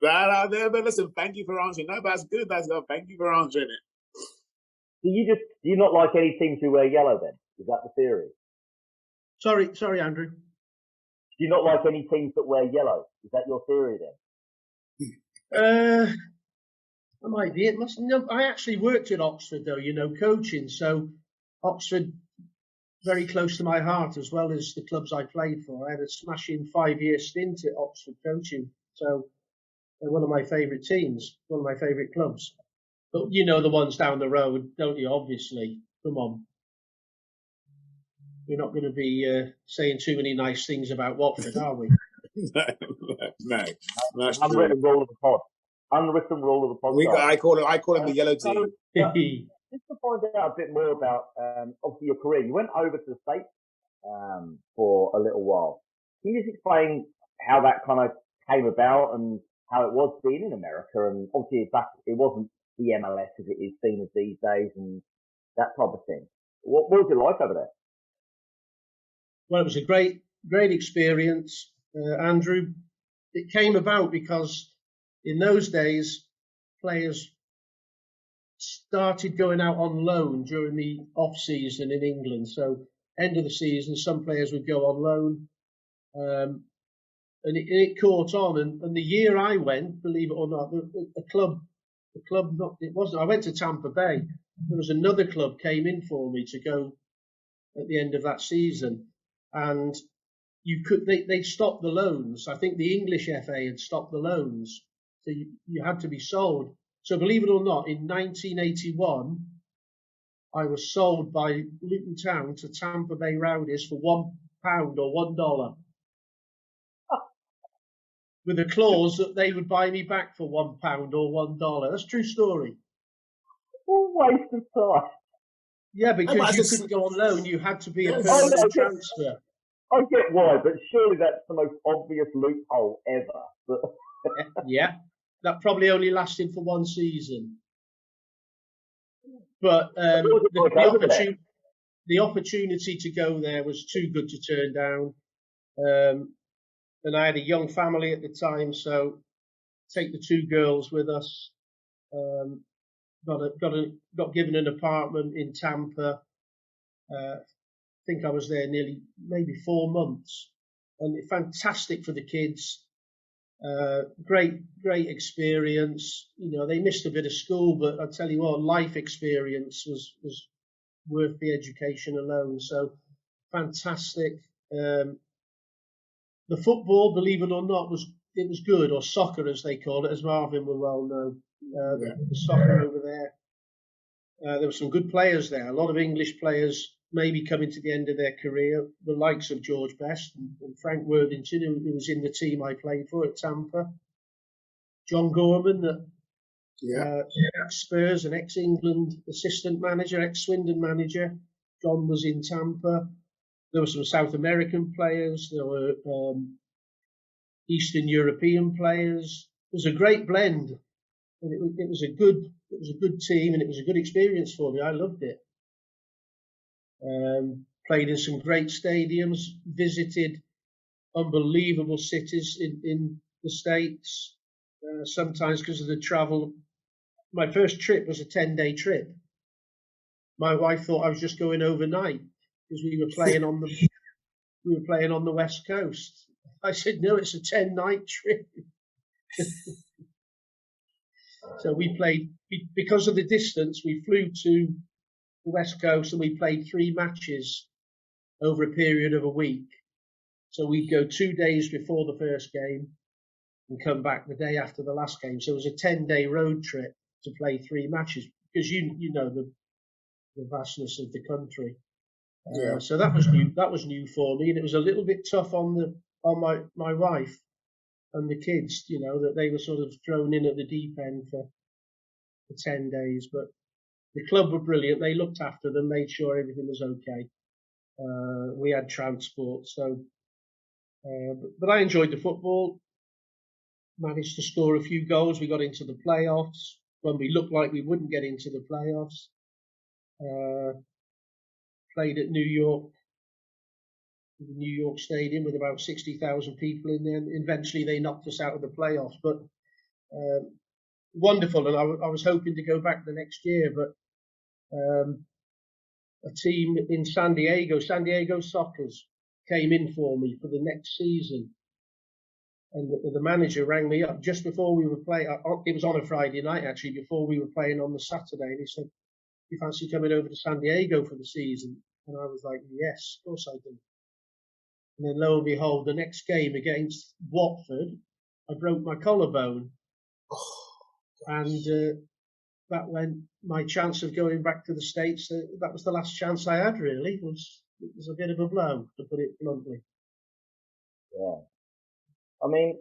But listen, thank you for answering. No, that's good. Thank you for answering it. Do you not like any teams who wear yellow then? Is that the theory? Sorry, Andrew. Do you not like any teams that wear yellow? Is that your theory then? I might be. I actually worked at Oxford though, coaching. So Oxford very close to my heart, as well as the clubs I played for. I had a smashing 5-year stint at Oxford coaching, so they're one of my favourite teams, one of my favourite clubs. But you know the ones down the road, don't you? Obviously, come on. We're not going to be saying too many nice things about Watford, are we? No. That's Unwritten true. rule of the pod. Unwritten rule of the podcast. I call him the yellow team. Just to find out a bit more about, obviously, your career. You went over to the States for a little while. Can you just explain how that kind of came about and how it was being in America? And obviously, back it wasn't the MLS as it is seen as these days and that type of thing. What was it like over there? Well, it was a great experience, Andrew. It came about because in those days, players started going out on loan during the off-season in England. So end of the season, some players would go on loan. And it caught on. And the year I went, believe it or not, the club, it wasn't, I went to Tampa Bay. There was another club came in for me to go at the end of that season. And they stopped the loans. I think the English FA had stopped the loans. So you had to be sold. So believe it or not, in 1981, I was sold by Luton Town to Tampa Bay Rowdies for £1 or $1. With a clause that they would buy me back for £1 or $1. That's a true story. What a waste of time. Yeah, because you couldn't go on loan. You had to be a permanent transfer. I get why, but surely that's the most obvious loophole ever. Yeah, that probably only lasted for one season. But the opportunity to go there was too good to turn down. And I had a young family at the time, so take the two girls with us. Got given an apartment in Tampa. I think I was there maybe 4 months, and fantastic for the kids. Great experience. You know, they missed a bit of school, but I tell you what, life experience was worth the education alone. So fantastic. The football, believe it or not, was good, or soccer as they call it, as Marvin will well know. The soccer over there. There were some good players there. A lot of English players maybe coming to the end of their career, the likes of George Best and Frank Worthington, who was in the team I played for at Tampa. John Gorman, ex-Spurs and ex-England assistant manager, ex-Swindon manager. John was in Tampa. There were some South American players. There were Eastern European players. It was a great blend, and it was a good team, and it was a good experience for me. I loved it. Played in some great stadiums. Visited unbelievable cities in the States. Sometimes because of the travel. My first trip was a 10-day trip. My wife thought I was just going overnight, because we were playing on the West Coast. I said, no, it's a 10-night trip. So we played, because of the distance, we flew to the West Coast and we played 3 matches over a period of a week. So we'd go 2 days before the first game and come back the day after the last game. So it was a 10-day road trip to play 3 matches, because you know the vastness of the country. So that was new. That was new for me, and it was a little bit tough on my wife and the kids. You know, that they were sort of thrown in at the deep end for 10 days. But the club were brilliant. They looked after them, made sure everything was okay. We had transport, so. But I enjoyed the football. Managed to score a few goals. We got into the playoffs when we looked like we wouldn't get into the playoffs. Played at New York Stadium with about 60,000 people in there. And eventually they knocked us out of the playoffs, but wonderful. And I was hoping to go back the next year, but a team in San Diego Sockers, came in for me for the next season. And the manager rang me up just before we were playing. It was on a Friday night, actually, before we were playing on the Saturday. And he said, you fancy coming over to San Diego for the season? And I was like, yes, of course I do. And then lo and behold, the next game against Watford, I broke my collarbone. And that went my chance of going back to the States. That was the last chance I had, really. It was a bit of a blow, to put it bluntly. Yeah. I mean,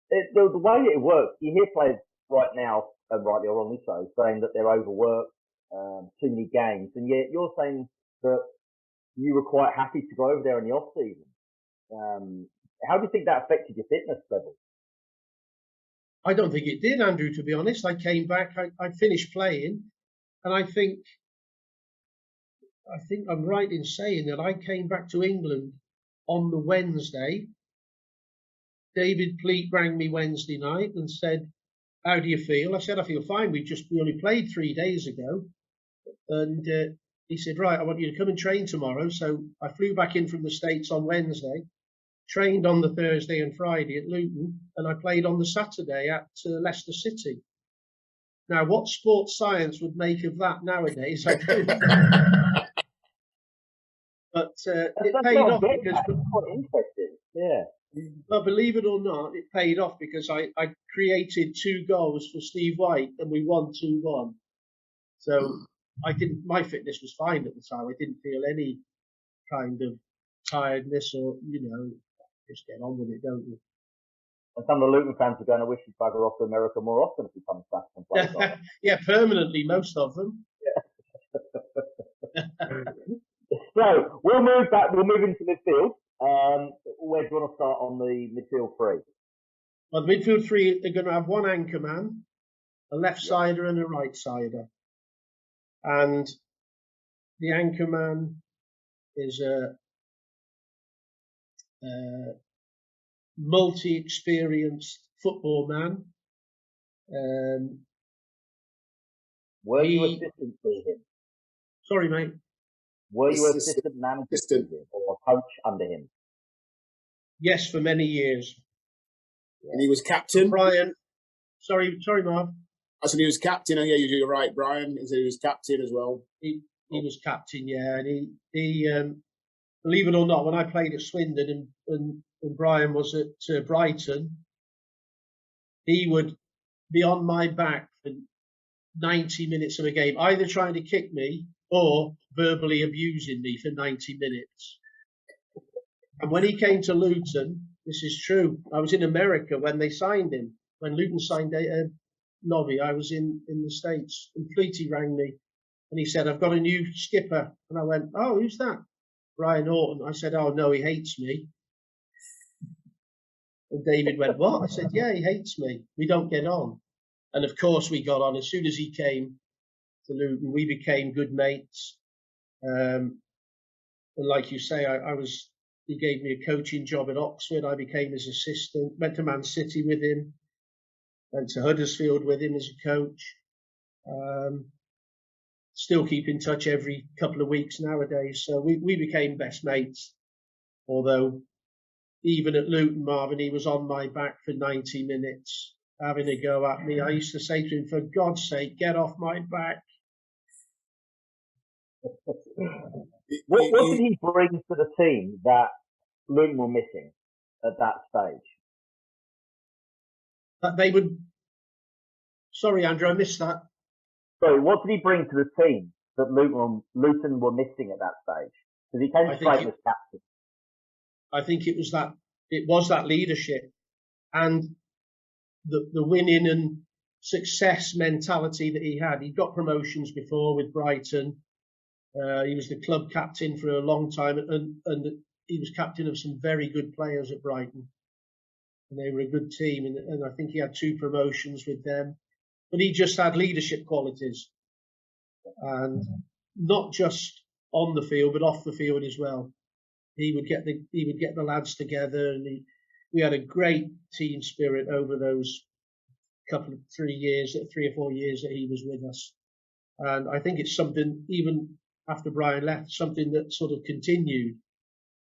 the way it works, you hear players right now, and rightly or wrongly so, saying that they're overworked, too many games, and yet you're saying that you were quite happy to go over there in the off season. How do you think that affected your fitness level? I don't think it did, Andrew, to be honest. I came back, I finished playing, and I think I'm right in saying that I came back to England on the Wednesday. David Pleat rang me Wednesday night and said, how do you feel? I said, I feel fine. We only played 3 days ago. And he said, right, I want you to come and train tomorrow. So I flew back in from the States on Wednesday, trained on the Thursday and Friday at Luton, and I played on the Saturday at Leicester City. Now, what sports science would make of that nowadays, I don't know. But it paid off because... That's quite interesting, yeah. But believe it or not, it paid off because I created 2 goals for Steve White and we won 2-1. So my fitness was fine at the time. I didn't feel any kind of tiredness or, just get on with it, don't you? And some of the Luton fans are going to wish you'd bugger off to America more often if you come back and play. Yeah, permanently, most of them. Yeah. So we'll move into midfield. Where do you want to start on the midfield three? Well, the midfield three are going to have one anchor man, a left-sider and a right-sider. And the anchor man is a multi-experienced football man. Were you assistant to him? Sorry, mate. Were you assistant manager to him or a coach under him? Yes, for many years. And he was captain? Brian. Sorry, Marv. I said he was captain. And yeah, you're right, Brian. He was captain as well. He was captain, yeah. And he believe it or not, when I played at Swindon and Brian was at Brighton, he would be on my back for 90 minutes of a game, either trying to kick me or verbally abusing me for 90 minutes. And when he came to Luton, this is true, I was in America when they signed him. When Luton signed Nobby, I was in the States. And Fleety rang me and he said, I've got a new skipper. And I went, oh, who's that? Brian Orton. I said, oh, no, he hates me. And David went, what? I said, yeah, he hates me. We don't get on. And of course we got on. As soon as he came to Luton, we became good mates. And like you say, he gave me a coaching job at Oxford. I became his assistant, went to Man City with him, went to Huddersfield with him as a coach. Still keep in touch every couple of weeks nowadays. So we became best mates. Although even at Luton, Marvin, he was on my back for 90 minutes, having a go at me. I used to say to him, for God's sake, get off my back. What did he bring to the team that Luton were missing at that stage? That they would... Sorry, Andrew, I missed that. Sorry, what did he bring to the team that Luton were missing at that stage? Because he came straight as captain. I think it was that leadership and the winning and success mentality that he had. He got promotions before with Brighton. He was the club captain for a long time, and he was captain of some very good players at Brighton. And they were a good team, and I think he had 2 promotions with them. But he just had leadership qualities, and not just on the field, but off the field as well. He would get the lads together, and we had a great team spirit over those 3 or 4 years that he was with us. And I think it's something, even after Brian left, something that sort of continued,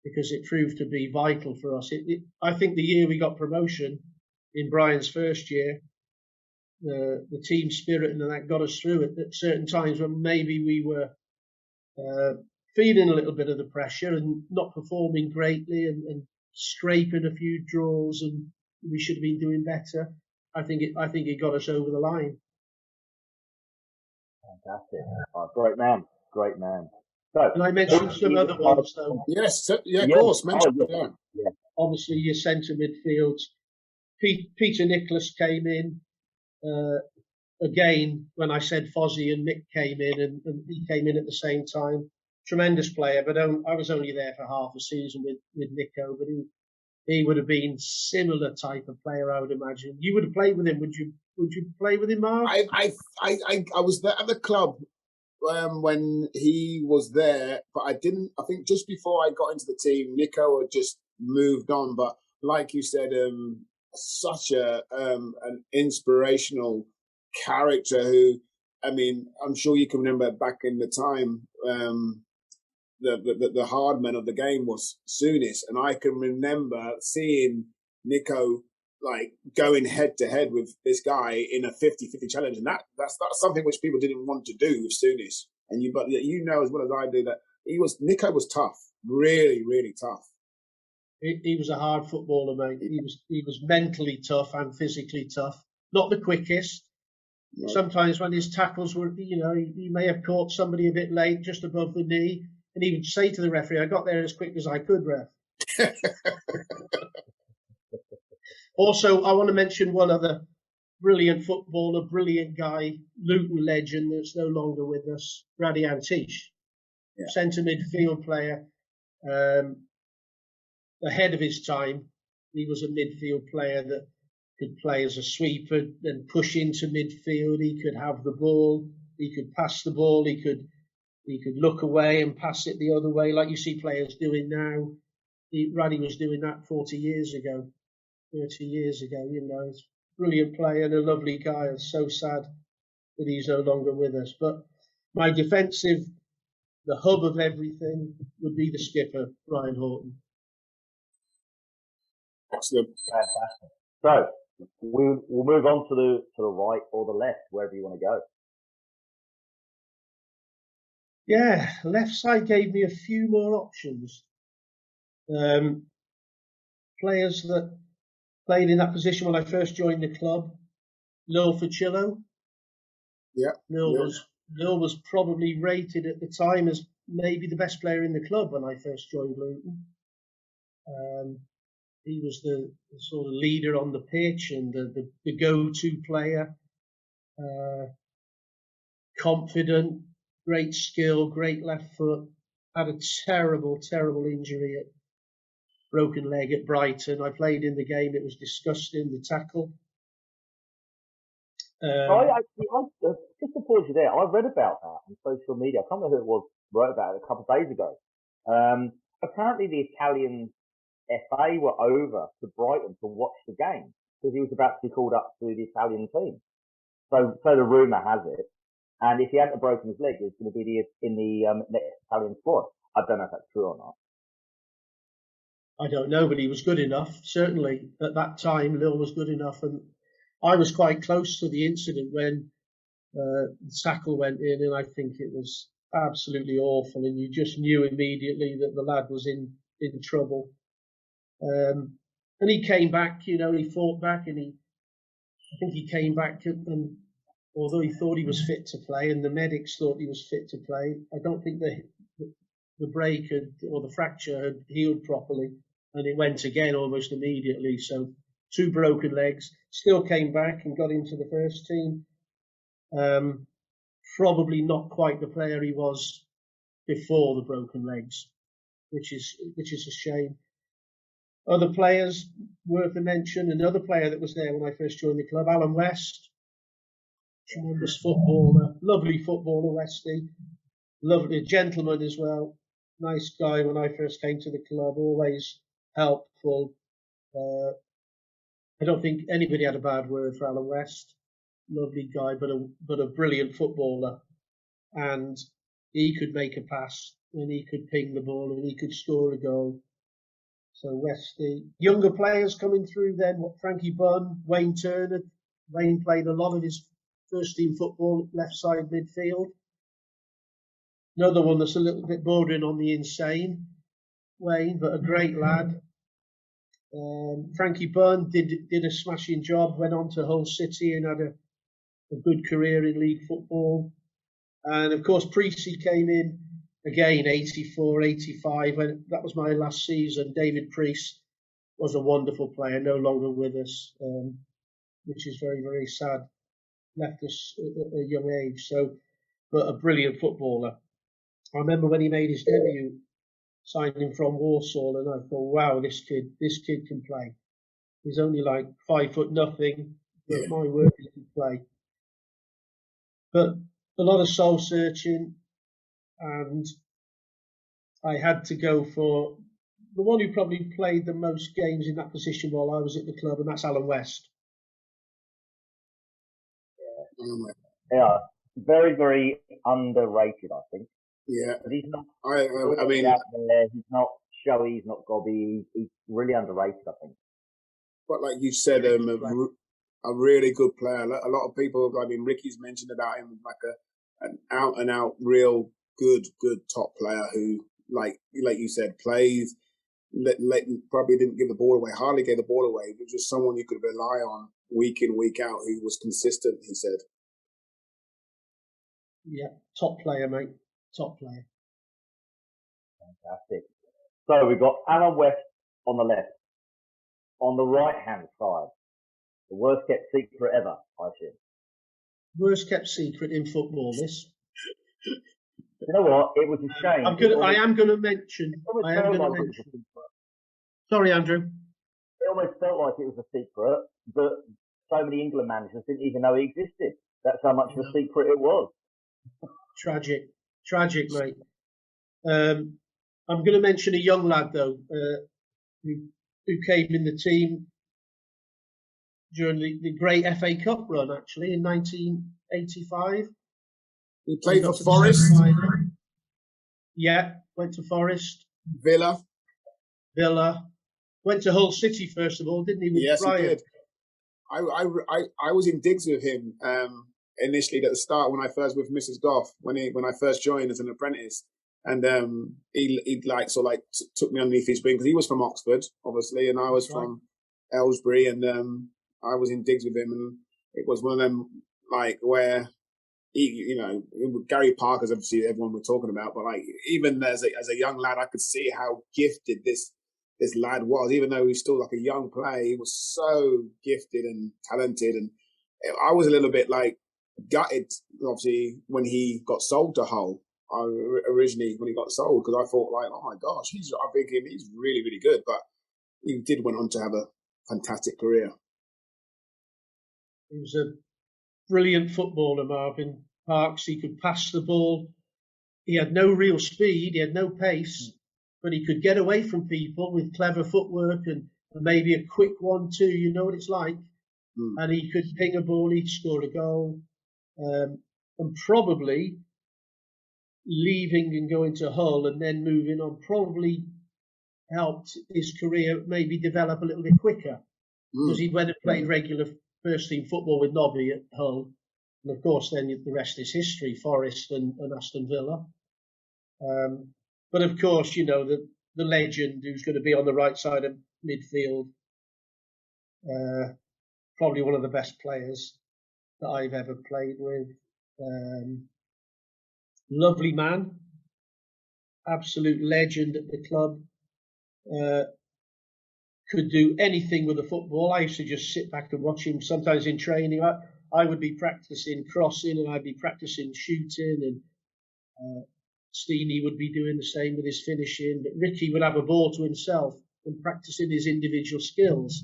because it proved to be vital for us. I think the year we got promotion, in Brian's first year, the team spirit and that got us through it at certain times when maybe we were feeling a little bit of the pressure and not performing greatly and scraping a few draws, and we should have been doing better. I think it got us over the line. Fantastic. Oh, great man. Great man. So, and I mentioned some other ones, though. Yes, yeah, of course. Mention them. Yeah. Obviously, your centre midfields. Peter Nicholas came in. Again, when I said Fozzie and Mick came in, and he came in at the same time. Tremendous player, but I was only there for half a season with Nico, but he would have been similar type of player, I would imagine. You would have played with him. Would you play with him, Mark? I was there at the club when he was there, but I didn't. I think just before I got into the team, Nico had just moved on. But like you said, such an inspirational character who, I mean, I'm sure you can remember back in the time, the hard man of the game was Souness, and I can remember seeing Nico like going head to head with this guy in a 50-50 challenge, and that's something which people didn't want to do with Souness. And but you know as well as I do that Nico was tough, really, really tough. He was a hard footballer, mate. He was mentally tough and physically tough. Not the quickest. No. Sometimes when his tackles were, he may have caught somebody a bit late, just above the knee, and he would say to the referee, "I got there as quick as I could, ref." Also, I want to mention one other brilliant footballer, brilliant guy, Luton legend that's no longer with us, Brady Antiche, centre midfield player, ahead of his time. He was a midfield player that could play as a sweeper and push into midfield. He could have the ball. He could pass the ball. He could look away and pass it the other way, like you see players doing now. Raddy was doing that 40 years ago, 30 years ago. He's a brilliant player and a lovely guy. I'm so sad that he's no longer with us. But my defensive, the hub of everything, would be the skipper, Ryan Horton. Excellent. Fantastic. So we'll move on to the right or the left, wherever you want to go. Yeah, left side gave me a few more options. Players that played in that position when I first joined the club. Lil Fucillo. Yeah. Lil was probably rated at the time as maybe the best player in the club when I first joined Luton. He was the sort of leader on the pitch and the go-to player. Confident, great skill, great left foot. Had a terrible, terrible injury at broken leg at Brighton. I played in the game. It was disgusting, the tackle. Just to pause you there, I read about that on social media. I can't remember who it was wrote about it a couple of days ago. Apparently the Italian FA were over to Brighton to watch the game because he was about to be called up to the Italian team. So the rumour has it. And if he hadn't broken his leg, he was going to be in the next Italian squad. I don't know if that's true or not. I don't know, but he was good enough. Certainly at that time, Lil was good enough. And I was quite close to the incident when the tackle went in, and I think it was absolutely awful. And you just knew immediately that the lad was in trouble. And he came back, he fought back, and I think he came back, and although he thought he was fit to play, and the medics thought he was fit to play, I don't think the break or the fracture had healed properly, and it went again almost immediately. So 2 broken legs, still came back and got into the first team. Probably not quite the player he was before the broken legs, which is a shame. Other players worth a mention. Another player that was there when I first joined the club, Alan West. Tremendous footballer, lovely footballer, Westy. Lovely gentleman as well. Nice guy when I first came to the club, always helpful. I don't think anybody had a bad word for Alan West. Lovely guy, but a brilliant footballer. And he could make a pass, and he could ping the ball, and he could score a goal. So Westy. Younger players coming through then, Frankie Bunn, Wayne Turner. Wayne played a lot of his first team football left side midfield. Another one that's a little bit bordering on the insane, Wayne, but a great lad. Frankie Bunn did a smashing job, went on to Hull City and had a good career in league football. And of course, Preece came in again, 84, 85, and that was my last season. David Preece was a wonderful player, no longer with us, which is very, very sad. Left us at a young age, but a brilliant footballer. I remember when he made his debut, signing from Walsall, and I thought, wow, this kid can play. He's only like 5'0", but my word, he can play. But a lot of soul searching, and I had to go for the one who probably played the most games in that position while I was at the club, and that's Alan West. Yeah, very, very underrated, I think. Yeah, but he's not. I mean, out there, he's not showy, he's not gobby. He's really underrated, I think. But like you said, a really good player. A lot of people, I mean, Ricky's mentioned about him like an out and out, real good top player who, like you said, plays. Probably didn't give the ball away, hardly gave the ball away, but just someone you could rely on week in, week out, who was consistent, he said. Yeah, top player, mate. Top player. Fantastic. So we've got Alan West on the left. On the right-hand side, the worst kept secret ever, I assume. Worst kept secret in football, this. You know what? It was a shame. I am going to mention. Sorry, Andrew. It almost felt like it was a secret, but so many England managers didn't even know it existed. That's how much of a secret it was. Tragic, mate. I'm going to mention a young lad though, who came in the team during the great FA Cup run, actually in 1985. He played for Forest. Yeah, went to Forest. Villa. Went to Hull City first of all, didn't he? Yes, he did. I was in digs with him initially at the start when I first with Mrs. Goff when I first joined as an apprentice, and he took me underneath his wing because he was from Oxford, obviously, and I was from Aylesbury, and I was in digs with him, and it was one of them like where. Gary Parker's obviously everyone we're talking about, but like even as a young lad, I could see how gifted this lad was. Even though he was still like a young player, he was so gifted and talented. And I was a little bit like gutted, obviously, when he got sold to Hull. Originally, when he got sold, because I thought like, oh my gosh, I'm thinking he's really, really good. But he did went on to have a fantastic career. He was a brilliant footballer, Marvin Parks. He could pass the ball. He had no real speed. He had no pace, but he could get away from people with clever footwork and maybe a quick 1-2. You know what it's like. And he could ping a ball. He'd score a goal. And probably leaving and going to Hull and then moving on probably helped his career maybe develop a little bit quicker because he went and played regular first team football with Nobby at Hull, and of course then the rest is history, Forest and Aston Villa. But of course, you know, the legend who's going to be on the right side of midfield, probably one of the best players that I've ever played with. Lovely man, absolute legend at the club. Could do anything with the football. I used to just sit back and watch him. Sometimes in training, I would be practicing crossing and I'd be practicing shooting, and Steenie would be doing the same with his finishing. But Ricky would have a ball to himself and practicing his individual skills.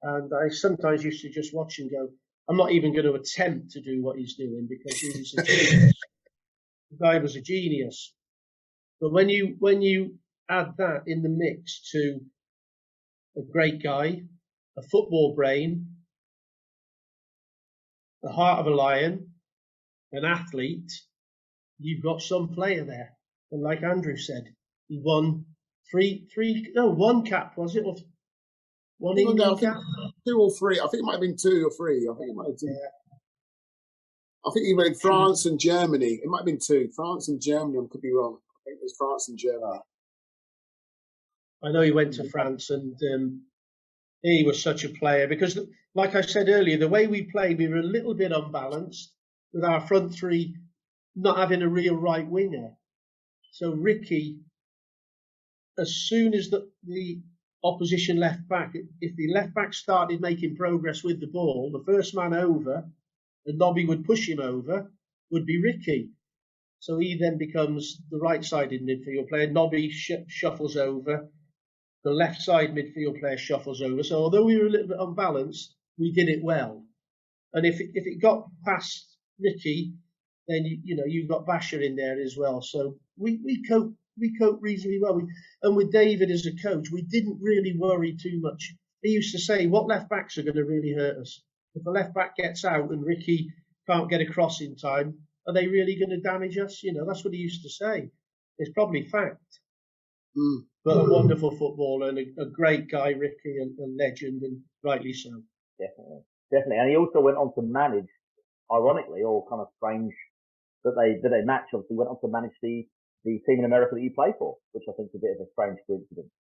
And I sometimes used to just watch and go, I'm not even going to attempt to do what he's doing because he's a genius. The guy was a genius. But when you add that in the mix to a great guy, a football brain, the heart of a lion, an athlete, you've got some player there. And like Andrew said, he won one cap, was it? Or one England cap? 2 or 3. I think it might have been 2 or 3. I think it might have been. I think he went France and Germany. It might have been 2. France and Germany. I could be wrong. I think it was France and Germany. I know he went to France, and he was such a player because, like I said earlier, the way we played, we were a little bit unbalanced with our front three not having a real right winger. So Ricky, as soon as the opposition left back, if the left back started making progress with the ball, the first man over, and Nobby would push him over, would be Ricky. So he then becomes the right-sided midfield player. Nobby shuffles over. The left side midfield player shuffles over. So although we were a little bit unbalanced, we did it well. And if it got past Ricky, then you've got Basher in there as well. So we coped reasonably well. And with David as a coach, we didn't really worry too much. He used to say, what left backs are going to really hurt us? If the left back gets out and Ricky can't get across in time, are they really going to damage us? That's what he used to say. It's probably fact. But a wonderful footballer and a great guy, Ricky, and a legend, and rightly so. Definitely. And he also went on to manage, ironically, or kind of strange that they match. Obviously, went on to manage the team in America that you play for, which I think is a bit of a strange coincidence.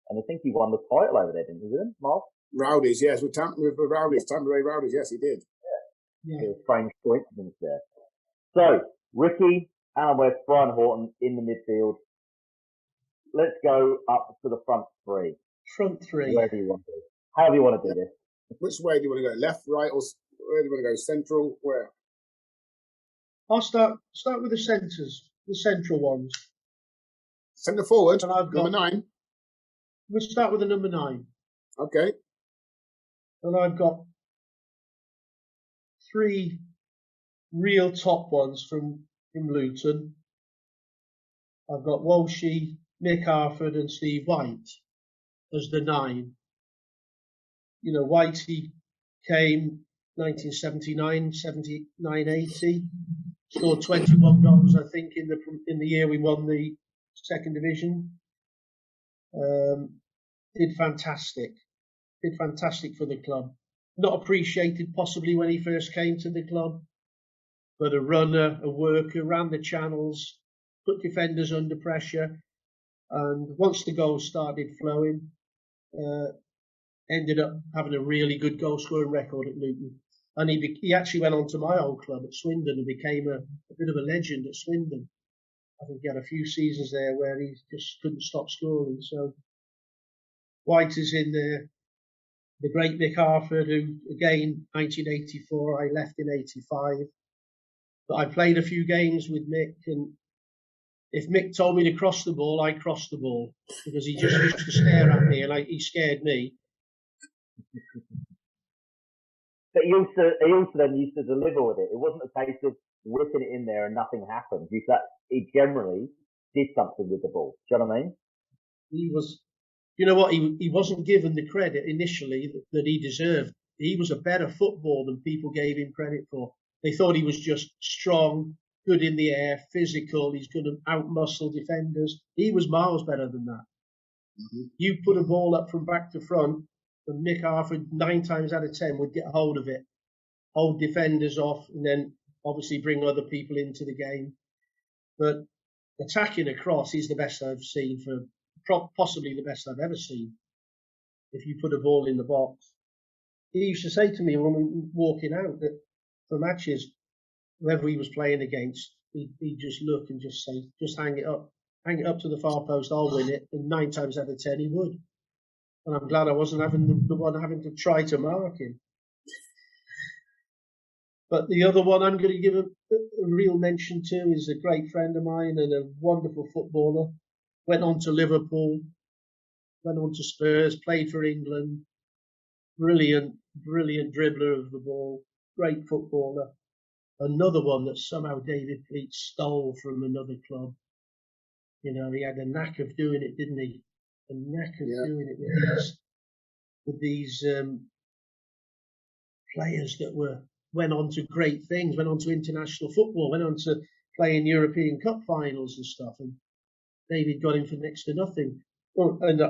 And I think he won the title over there, didn't he, Mark? Rowdies, yes, with Tampa Bay Rowdies, yes, he did. Yeah. A strange coincidence there. So, Ricky, Alan West, Brian Horton in the midfield. Let's go up to the front three. Front three. Where do you want to do? How do you want to do this? Which way do you want to go? Left, right, or where do you want to go? Central? Where? I'll start with the centres, the central ones. Centre forward, and I've got, number 9. We'll start with the number 9. Okay. And I've got 3 real top ones from Luton. I've got Walshy, Mcharford and Steve White as the 9. Whitey came 1979, 79, 80, scored 21 goals, I think, in the year we won the second division. Did fantastic for the club. Not appreciated possibly when he first came to the club, but a runner, a worker, ran the channels, put defenders under pressure, and once the goals started flowing, ended up having a really good goal scoring record at Luton. And he actually went on to my old club at Swindon and became a bit of a legend at Swindon. I think he had a few seasons there where he just couldn't stop scoring. So White is in there. The great Mcharford, who again 1984, I left in 85. But I played a few games with Mick, and if Mick told me to cross the ball, I crossed the ball because he just used to stare at me and he scared me. But he also then used to deliver with it. It wasn't a case of whipping it in there and nothing happened. He generally did something with the ball. Do you know what I mean? He was, he wasn't given the credit initially that he deserved. He was a better footballer than people gave him credit for. They thought he was just strong, good in the air, physical. He's going to outmuscle defenders. He was miles better than that. Mm-hmm. You put a ball up from back to front, and Mcharford 9 times out of 10 would get hold of it, hold defenders off, and then obviously bring other people into the game. But attacking across, he's the best I've seen, possibly the best I've ever seen. If you put a ball in the box, he used to say to me when we were walking out that for matches, whoever he was playing against, he'd just look and just say, just hang it up to the far post, I'll win it. And 9 times out of 10, he would. And I'm glad I wasn't having the one having to try to mark him. But the other one I'm going to give a real mention to is a great friend of mine and a wonderful footballer. Went on to Liverpool, went on to Spurs, played for England. Brilliant dribbler of the ball, great footballer. Another one that somehow David Pleat stole from another club. He had a knack of doing it, didn't he? A knack of doing it with these players that went on to great things, went on to international football, went on to play in European Cup finals and stuff. And David got him for next to nothing. And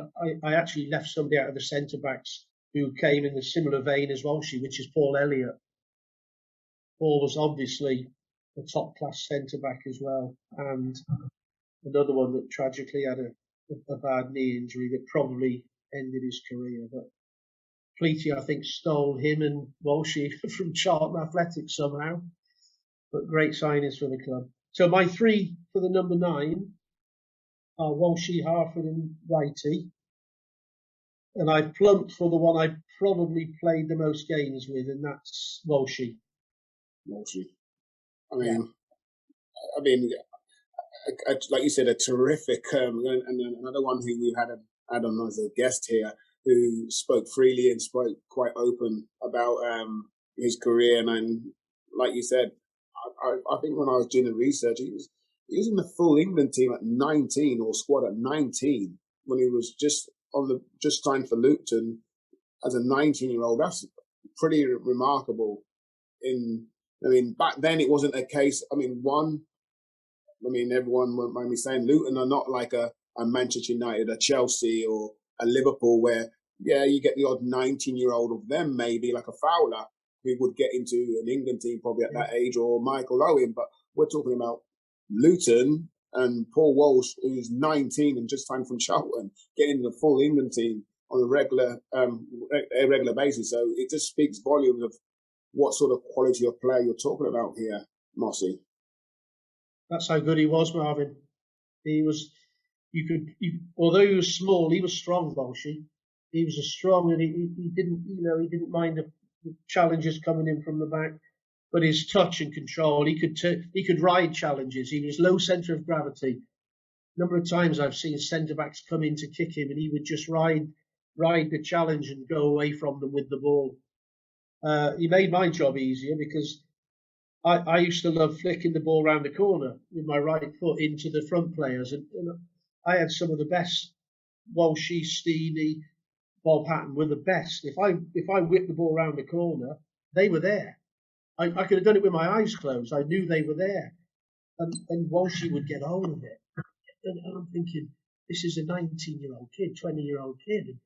I actually left somebody out of the centre backs who came in a similar vein as Walshy, which is Paul Elliot. Paul was obviously a top-class centre-back as well, and another one that tragically had a bad knee injury that probably ended his career. But Fleety, I think, stole him and Walshy from Charlton Athletics somehow. But great signings for the club. So my three for the number 9 are Walshy, Harford and Whitey. And I've plumped for the one I probably played the most games with, and that's Walshy. Walshy. I mean, like you said, a terrific, and another one who we had on as a guest here, who spoke freely and spoke quite open about his career. And like you said, I think when I was doing the research, he was in the full England team at 19, or squad at 19, when he was just signed for Luton as a 19-year-old. That's pretty remarkable. Back then it wasn't a case. Everyone won't mind me saying Luton are not like a Manchester United, a Chelsea, or a Liverpool, where you get the odd 19-year-old of them, maybe like a Fowler, who would get into an England team probably at that age, or Michael Owen. But we're talking about Luton and Paul Walsh, who's 19 and just signed from Charlton, getting into the full England team on a regular basis. So it just speaks volumes of what sort of quality of player you're talking about here, Mossy. That's how good he was, Marvin. He was. Although he was small, he was strong, Walshy. He was strong, and he didn't mind the challenges coming in from the back. But his touch and control, he could ride challenges. He was low centre of gravity. A number of times I've seen centre backs come in to kick him, and he would just ride the challenge and go away from them with the ball. He made my job easier because I used to love flicking the ball around the corner with my right foot into the front players, and I had some of the best. Walshy, Steely, Bob Hatton were the best. If I whipped the ball around the corner, they were there. I could have done it with my eyes closed. I knew they were there, and Walshy would get hold of it, and I'm thinking, this is a 19-year-old kid, 20-year-old kid,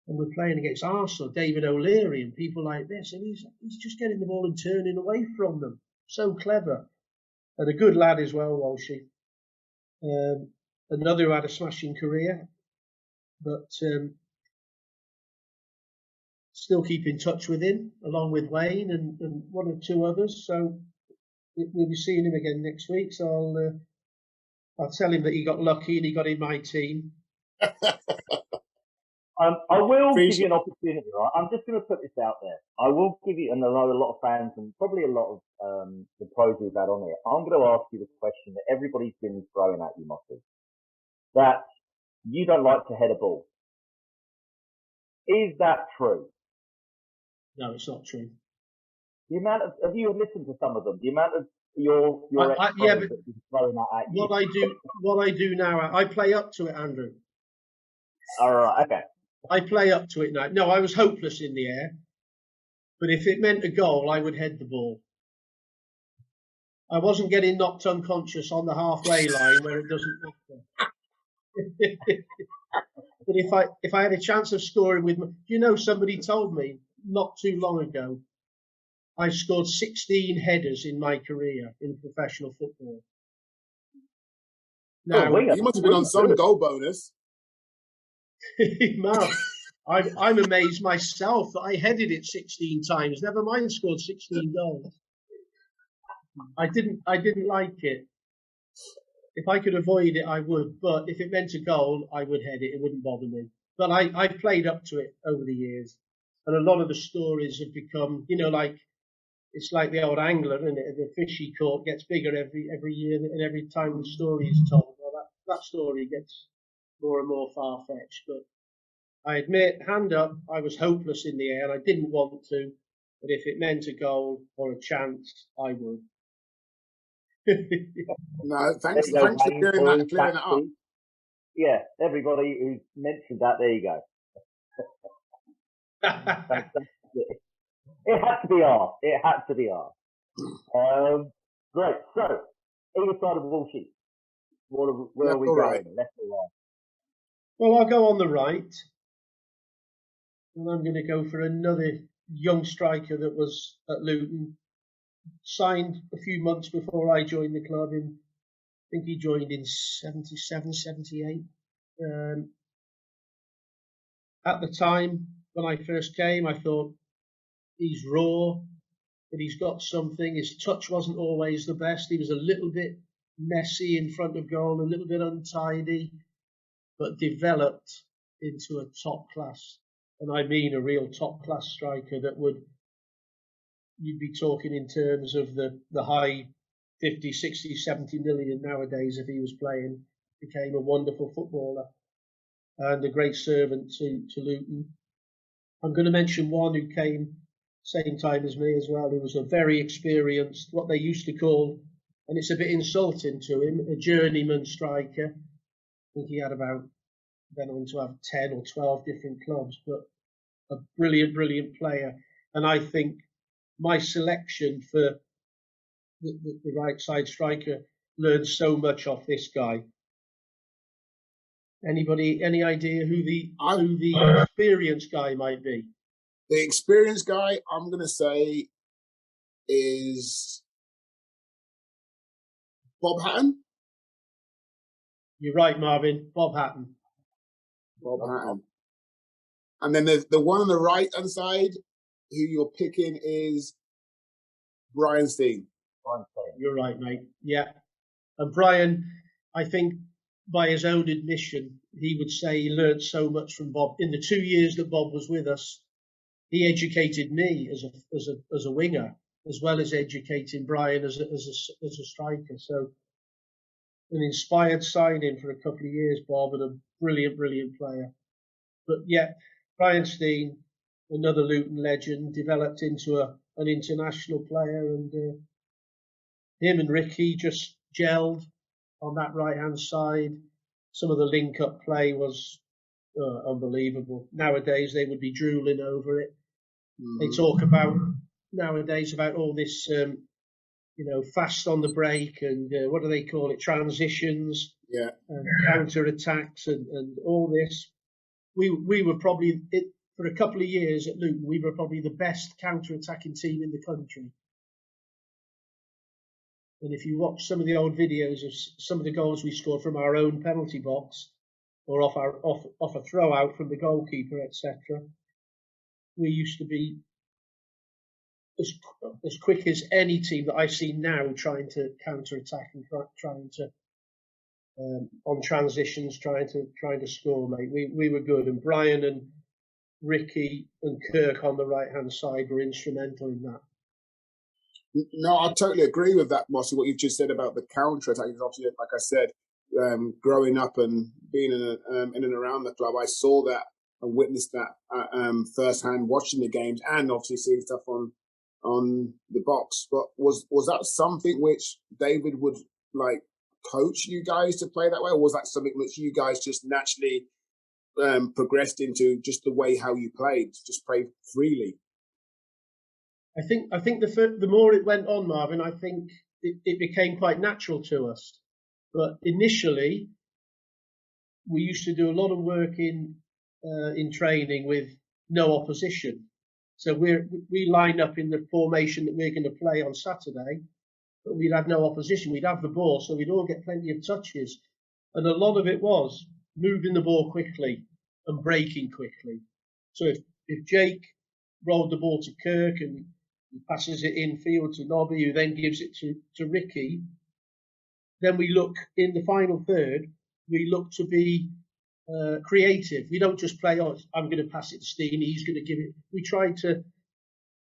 and we're playing against Arsenal, David O'Leary, and people like this, and he's just getting the ball and turning away from them. So clever, and a good lad as well, Walshy. Another who had a smashing career, but still keep in touch with him, along with Wayne and one or two others. So we'll be seeing him again next week. So I'll tell him that he got lucky and he got in my team. I will give you an opportunity, right? I'm just going to put this out there. I will give you, and I know a lot of fans and probably a lot of the pros we've had on here, I'm going to ask you the question that everybody's been throwing at you, Mossy, that you don't like to head a ball. Is that true? No, it's not true. The amount of, have you listened to some of them? The amount of your but throwing that at you. What I do now, I play up to it, Andrew. All right, okay. I play up to it now. No, I was hopeless in the air, but if it meant a goal, I would head the ball. I wasn't getting knocked unconscious on the halfway line where it doesn't matter. But if I had a chance of scoring with, somebody told me not too long ago, I scored 16 headers in my career in professional football. Now, you must have been on some goal bonus. Man, I'm amazed myself that I headed it 16 times. Never mind scored 16 goals. I didn't like it. If I could avoid it, I would. But if it meant a goal, I would head it. It wouldn't bother me. But I played up to it over the years. And a lot of the stories have become, it's like the old angler, isn't it? The fish he caught gets bigger every year, and every time the story is told. Well, that story gets more and more far-fetched. But I admit, hand up, I was hopeless in the air. I didn't want to. But if it meant a goal or a chance, I would. No, thanks for doing that and clearing it up. Yeah, everybody who's mentioned that, there you go. It had to be asked. It had to be asked. Great. So, either side of the wall sheet. Where are we going? Right. Left or right? Well, I'll go on the right. And I'm going to go for another young striker that was at Luton, signed a few months before I joined the club. I think he joined in 77, 78. At the time, when I first came, I thought he's raw, but he's got something. His touch wasn't always the best. He was a little bit messy in front of goal, a little bit untidy, but developed into a top class, and I mean a real top class striker that you'd be talking in terms of the high 50, 60, 70 million nowadays if he was playing. Became a wonderful footballer and a great servant to Luton. I'm going to mention one who came same time as me as well, who was a very experienced, what they used to call, and it's a bit insulting to him, a journeyman striker. I think he had went on to have 10 or 12 different clubs, but a brilliant, brilliant player. And I think my selection for the right side striker learned so much off this guy. Any idea who the experienced guy might be? The experienced guy, I'm going to say, is Bob Hatton. You're right, Marvin. Bob Hatton. Bob Hatton. And then there's the one on the right-hand side who you're picking is Brian Steen. You're right, mate. Yeah. And Brian, I think by his own admission, he would say he learned so much from Bob. In the 2 years that Bob was with us, he educated me as a winger, as well as educating Brian as a striker. So an inspired signing for a couple of years, Bob, and a brilliant, brilliant player. But yeah, Brian Steen, another Luton legend, developed into an international player, and him and Ricky just gelled on that right-hand side. Some of the link-up play was unbelievable. Nowadays, they would be drooling over it. Mm-hmm. They talk about nowadays about all this, fast on the break and what do they call it? Transitions, and counter attacks and all this. We were probably for a couple of years at Luton. We were probably the best counter attacking team in the country. And if you watch some of the old videos of some of the goals we scored from our own penalty box or off a throw out from the goalkeeper, etc., we used to be as quick as any team that I've seen now trying to counter attack and trying to on transitions, trying to score, mate. We were good, and Brian and Ricky and Kirk on the right hand side were instrumental in that. No, I totally agree with that, Mossy. What you just said about the counter attack is obviously, like I said, growing up and being in and around the club, I saw that and witnessed that firsthand, watching the games and obviously seeing stuff on the box. But was that something which David would coach you guys to play that way, or was that something which you guys just naturally progressed into, just the way how you played, just play freely? I think the more it went on, Marvin, I think it became quite natural to us. But initially, we used to do a lot of work in training with no opposition. So we line up in the formation that we're going to play on Saturday, but we'd have no opposition. We'd have the ball, so we'd all get plenty of touches. And a lot of it was moving the ball quickly and breaking quickly. So if Jake rolled the ball to Kirk and he passes it infield to Nobby, who then gives it to Ricky, then we look in the final third, we look to be creative. We don't just play, I'm going to pass it to Steen, he's going to give it. We try to,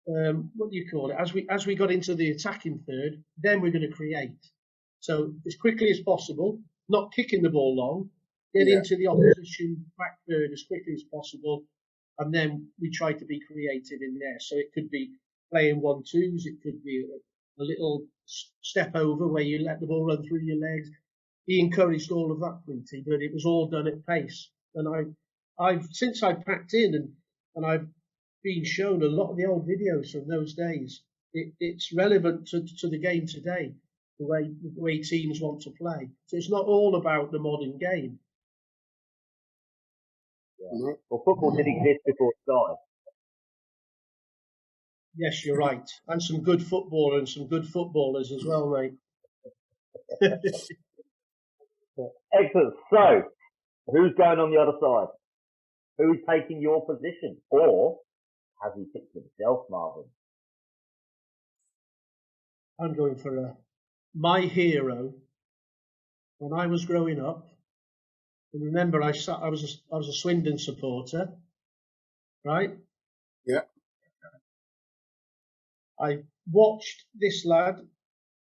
what do you call it? As we got into the attacking third, then we're going to create. So as quickly as possible, not kicking the ball long, get into the opposition back third as quickly as possible, and then we try to be creative in there. So it could be playing 1-2s, it could be a little step over where you let the ball run through your legs. He encouraged all of that, Flinty, but it was all done at pace. And I've since I packed in and I've been shown a lot of the old videos from those days. It's relevant to the game today, the way teams want to play. So it's not all about the modern game. Yeah. Well, football did exist before Sky. Yes, you're right. And some good footballer and some good footballers as well, mate. Excellent. So, who's going on the other side? Who's taking your position? Or has he picked himself, Marvin? I'm going for my hero when I was growing up. And remember, I was a Swindon supporter, right? Yeah. I watched this lad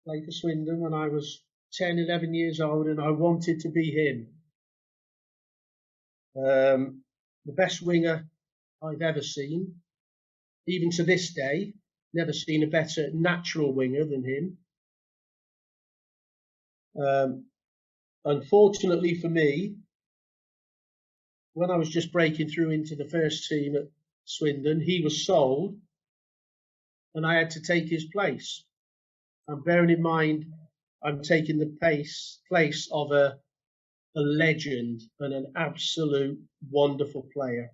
play for Swindon when I was 10, 11 years old, and I wanted to be him. The best winger I've ever seen. Even to this day, never seen a better natural winger than him. Unfortunately for me, when I was just breaking through into the first team at Swindon, he was sold and I had to take his place. And bearing in mind, I'm taking the place of a legend and an absolute wonderful player.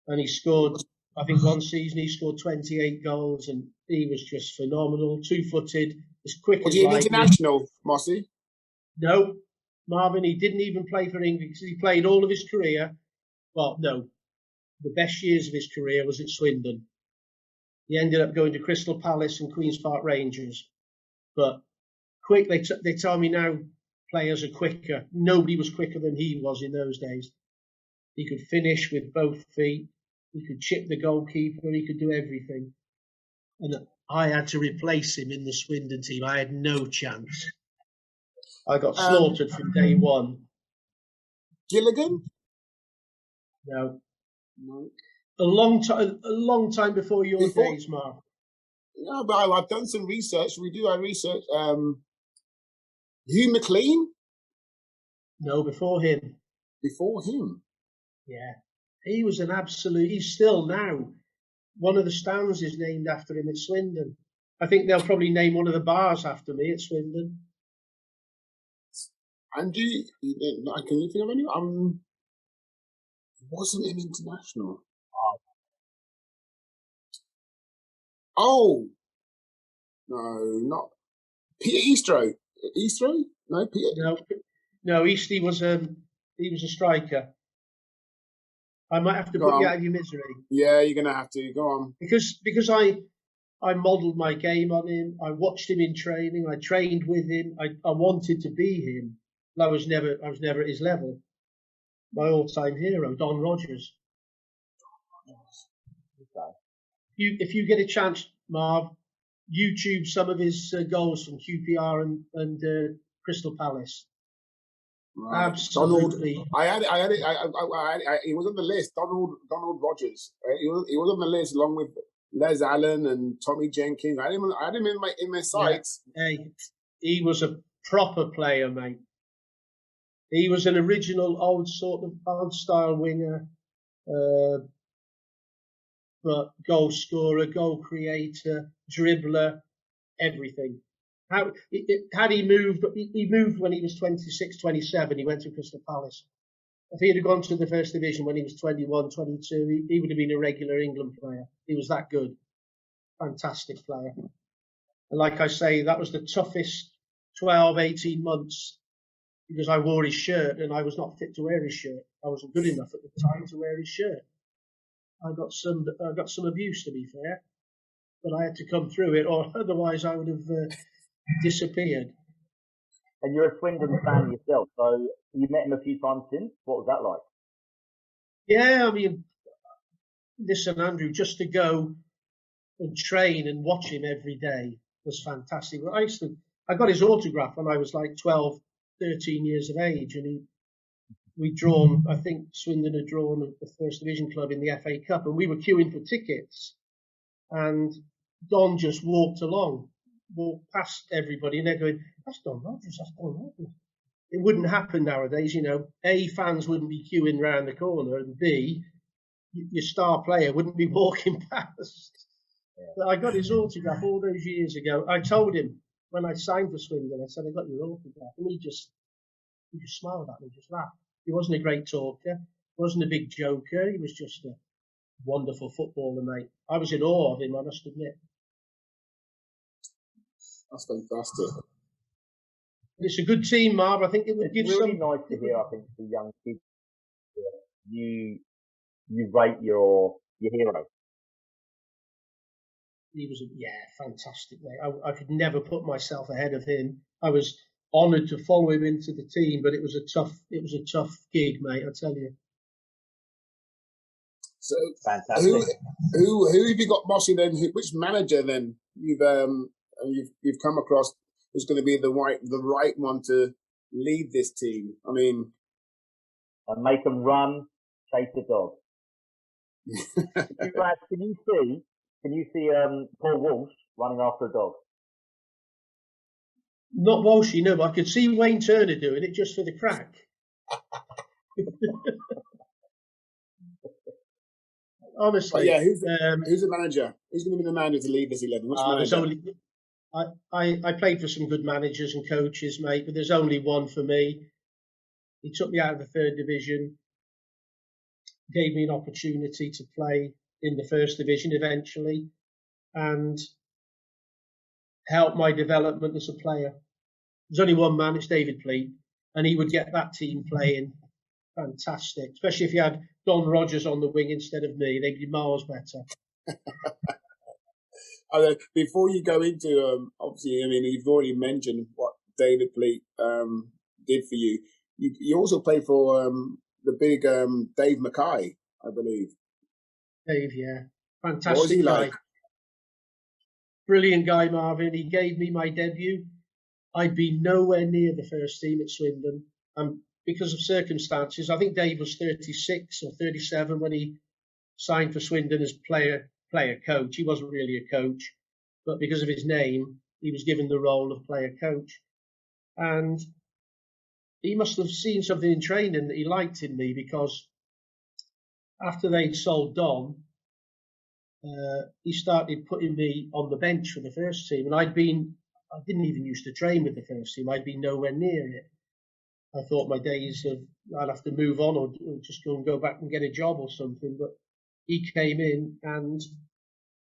And he scored, I think one season he scored 28 goals and he was just phenomenal, two-footed, as quick Was as he an lightning. international, Mossy? No, Marvin, he didn't even play for England because he played all of his career. Well, no, the best years of his career was at Swindon. He ended up going to Crystal Palace and Queen's Park Rangers. But quick, they tell me now players are quicker. Nobody was quicker than he was in those days. He could finish with both feet. He could chip the goalkeeper. He could do everything. And I had to replace him in the Swindon team. I had no chance. I got slaughtered from day one. Gilligan? No. A long time before your days, Mark. No, but I've done some research. We do our research. Hugh McLean? No, before him. Before him? Yeah. He was an absolute, he's still now. One of the stands is named after him at Swindon. I think they'll probably name one of the bars after me at Swindon. And can you think of any? Wasn't an international. Oh, no, not Peter Eastro. Eastro? No, Peter. No. Easty was a striker. I might have to put you out of your misery. Yeah, you're gonna have to go on because I modelled my game on him. I watched him in training. I trained with him. I wanted to be him. I was never at his level. My all-time hero, Don Rogers. If you get a chance, Marv, YouTube some of his goals from QPR and Crystal Palace. Right. Absolutely. Donald, I had it. He was on the list. Donald Rogers. He was on the list along with Les Allen and Tommy Jenkins. I had him in my sights. Yeah. Hey, he was a proper player, mate. He was an original old style winger, but goal scorer, goal creator, dribbler, everything. Had he moved when he was 26, 27, he went to Crystal Palace. If he had gone to the first division when he was 21, 22, he would have been a regular England player. He was that good. Fantastic player. And like I say, that was the toughest 12, 18 months because I wore his shirt and I was not fit to wear his shirt. I wasn't good enough at the time to wear his shirt. I got some abuse, to be fair, but I had to come through it, or otherwise I would have disappeared. And you're a Swindon fan yourself, so you met him a few times since. What was that like? Yeah, I mean, listen, Andrew, just to go and train and watch him every day was fantastic. I got his autograph when I was like 12, 13 years of age, and I think Swindon had drawn the first division club in the FA Cup, and we were queuing for tickets, and Don just walked past everybody, and they're going, that's Don Rogers. It wouldn't happen nowadays, you know. A, fans wouldn't be queuing round the corner, and B, your star player wouldn't be walking past. Yeah. But I got his autograph all those years ago. I told him when I signed for Swindon, I said, I got your autograph, and he just smiled at me, just laughed. He wasn't a great talker, wasn't a big joker. He was just wonderful footballer, mate. I was in awe of him, I must admit. That's fantastic. It's a good team, Marv. I think it would give really nice to hear, I think, for young kids, you rate your hero. He was, fantastic, mate. I could never put myself ahead of him. I was honoured to follow him into the team, but it was a tough gig, mate, I tell you. So, fantastic. Who have you got, Mossy? Then, which manager then you've come across who's going to be the right one to lead this team? I mean, and make them run, chase the dog. Can you see Paul Walsh running after a dog? Not Walshy, no, but I could see Wayne Turner doing it just for the crack. Honestly. But who's the manager? Who's going to be the manager to lead this 11? Which manager? I played for some good managers and coaches, mate, but there's only one for me. He took me out of the third division, gave me an opportunity to play in the first division eventually, and helped my development as a player. There's only one man, it's David Pleat, and he would get that team playing fantastic, especially if you had Don Rogers on the wing instead of me. They'd be miles better. Before you go into, obviously, I mean, you've already mentioned what David Pleat did for you. You also played for the big Dave Mackay, I believe. Dave, yeah. Fantastic what was he guy. like? Brilliant guy, Marvin. He gave me my debut. I'd been nowhere near the first team at Swindon. Because of circumstances, I think Dave was 36 or 37 when he signed for Swindon as player coach. He wasn't really a coach, but because of his name, he was given the role of player coach. And he must have seen something in training that he liked in me, because after they'd sold Don, he started putting me on the bench for the first team. And I didn't even used to train with the first team. I'd been nowhere near it. I thought my days of, I'd have to move on or just go back and get a job or something. But he came in and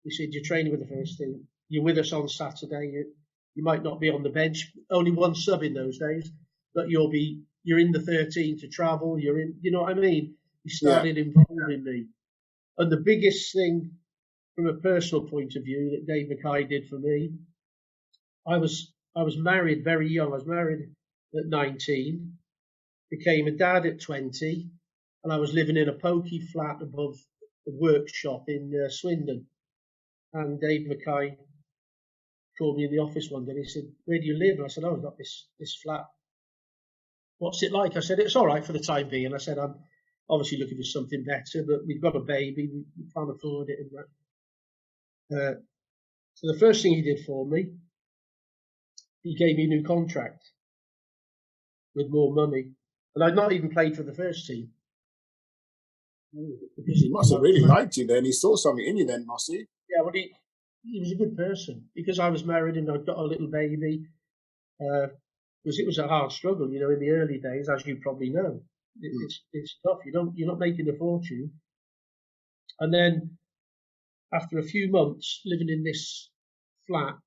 he said, "You're training with the first team. You're with us on Saturday. You might not be on the bench. Only one sub in those days, but you're in the 13 to travel. You're in, you know what I mean?" He started involving me. And the biggest thing from a personal point of view that Dave Mackay did for me, I was married very young. I was married at 19, became a dad at 20, and I was living in a pokey flat above a workshop in Swindon. And Dave Mackay called me in the office one day and he said, "Where do you live?" And I said, "Oh, I've got this flat. What's it like?" I said, "It's all right for the time being." I said, "I'm obviously looking for something better, but we've got a baby, we can't afford it." And that. So the first thing he did for me, he gave me a new contract with more money. And I'd not even played for the first team. He must have really liked you then. He saw something in you then, Mossy. Yeah, well, he was a good person. Because I was married and I'd got a little baby, because it was a hard struggle, you know, in the early days, as you probably know. It's tough. You're not making a fortune. And then after a few months living in this flat,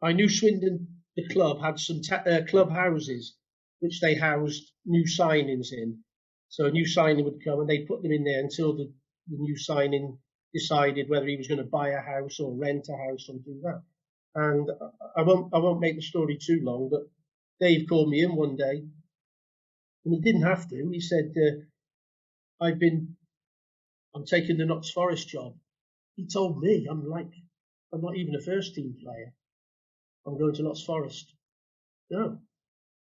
I knew Swindon, the club, had some club houses which they housed new signings in. So a new signing would come and they'd put them in there until the new signing decided whether he was going to buy a house or rent a house or do that. And I won't make the story too long, but Dave called me in one day, and he didn't have to. He said, I'm taking the Notts Forest job." He told me, I'm not even a first team player. I'm going to Notts Forest. No,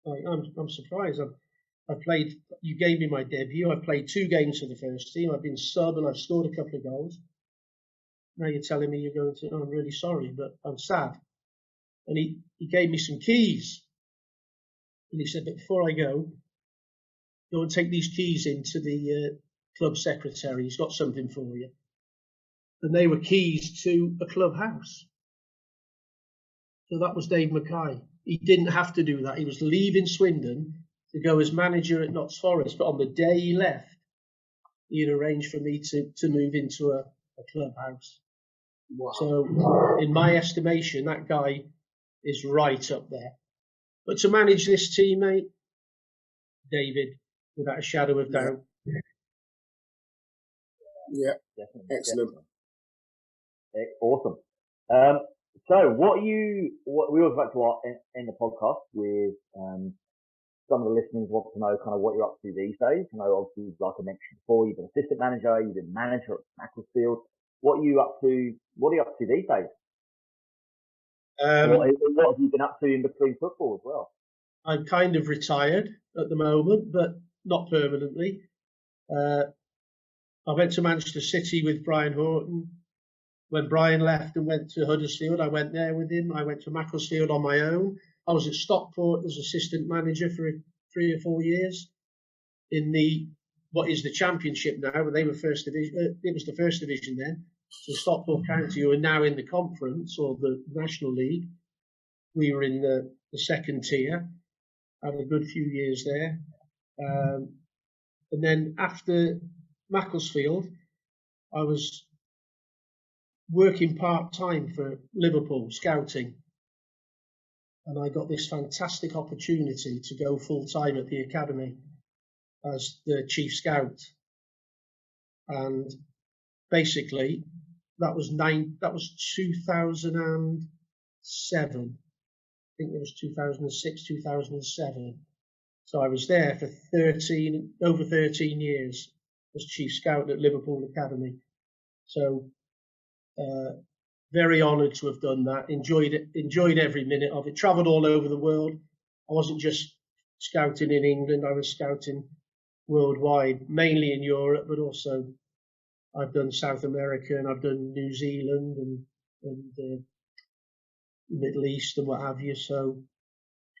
I'm surprised. You gave me my debut. I played 2 games for the first team. I've been sub and I've scored a couple of goals. Now you're telling me you're going to, I'm really sorry, but I'm sad. And he gave me some keys. And he said, "But before I go and take these keys into the club secretary. He's got something for you." And they were keys to a clubhouse. So that was Dave Mackay. He didn't have to do that. He was leaving Swindon to go as manager at Notts Forest. But on the day he left, he'd arranged for me to move into a clubhouse. Wow. So, in my estimation, that guy is right up there. But to manage this team, mate, David, without a shadow of doubt. Yeah, Definitely. excellent. Definitely. Awesome. So what we always like to end the podcast with, some of the listeners want to know kind of what you're up to these days. You know, obviously, like I mentioned before, you've been assistant manager, you've been manager at Macclesfield. What are you up to? What are you up to these days? What have you been up to in between football as well? I'm kind of retired at the moment, but not permanently. I went to Manchester City with Brian Horton. When Brian left and went to Huddersfield, I went there with him. I went to Macclesfield on my own. I was at Stockport as assistant manager for 3 or 4 years in what is the Championship now, but they were first division. It was the first division then. So Stockport County, who are now in the conference or the National League, we were in the second tier. Had a good few years there. And then after Macclesfield, I was working part-time for Liverpool, scouting. And I got this fantastic opportunity to go full-time at the academy as the chief scout. And basically, that was 2007. I think it was 2006, 2007. So I was there for over 13 years as chief scout at Liverpool Academy. So very honoured to have done that. Enjoyed every minute of it. Travelled all over the world. I wasn't just scouting in England. I was scouting worldwide, mainly in Europe, but also I've done South America and I've done New Zealand and Middle East and what have you. So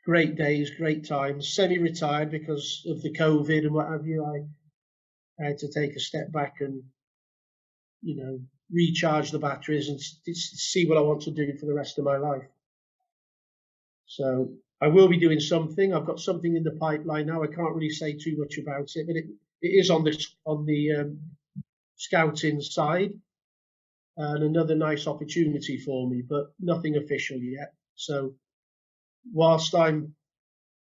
great days, great times. Semi-retired because of the COVID and what have you. I had to take a step back and, recharge the batteries and see what I want to do for the rest of my life. So I will be doing something. I've got something in the pipeline now. I can't really say too much about it, but it is on the scouting side and another nice opportunity for me, but nothing official yet. So whilst I'm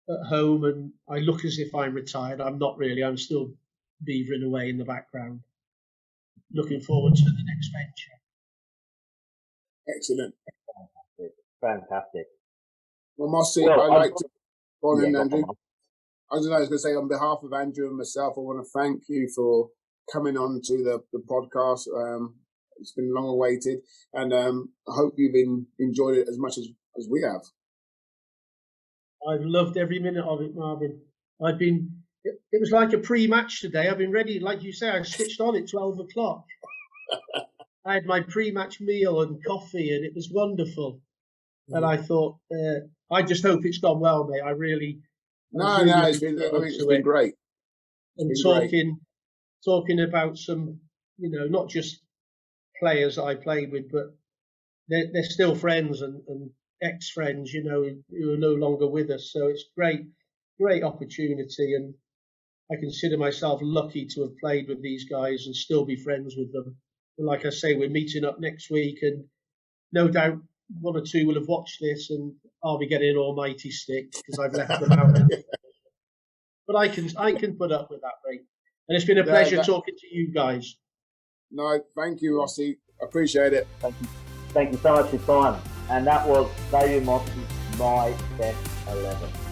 at home and I look as if I'm retired, I'm not really. I'm still beavering away in the background. Looking forward to the next venture. Excellent. Fantastic. Well, Mossy, Well, I'd like to go on in, go Andrew. on. I was going to say on behalf of Andrew and myself, I want to thank you for coming on to the podcast. It's been long awaited, and I hope you've enjoyed it as much as we have. I've loved every minute of it, Marvin. It was like a pre-match today. I've been ready, like you say, I switched on at 12 o'clock. I had my pre-match meal and coffee, and it was wonderful. And I thought, I just hope it's gone well, mate. It's been great. And talking about some, not just players that I played with, but they're still friends and ex-friends, who are no longer with us. So it's great opportunity, and I consider myself lucky to have played with these guys and still be friends with them. And like I say, we're meeting up next week, and no doubt one or two will have watched this, and I'll be getting an almighty stick because I've left them out. But I can put up with that, mate. And it's been a pleasure talking to you guys. No, thank you, Rossi. Appreciate it. Thank you so much for your time. And that was David Moss's My Best 11.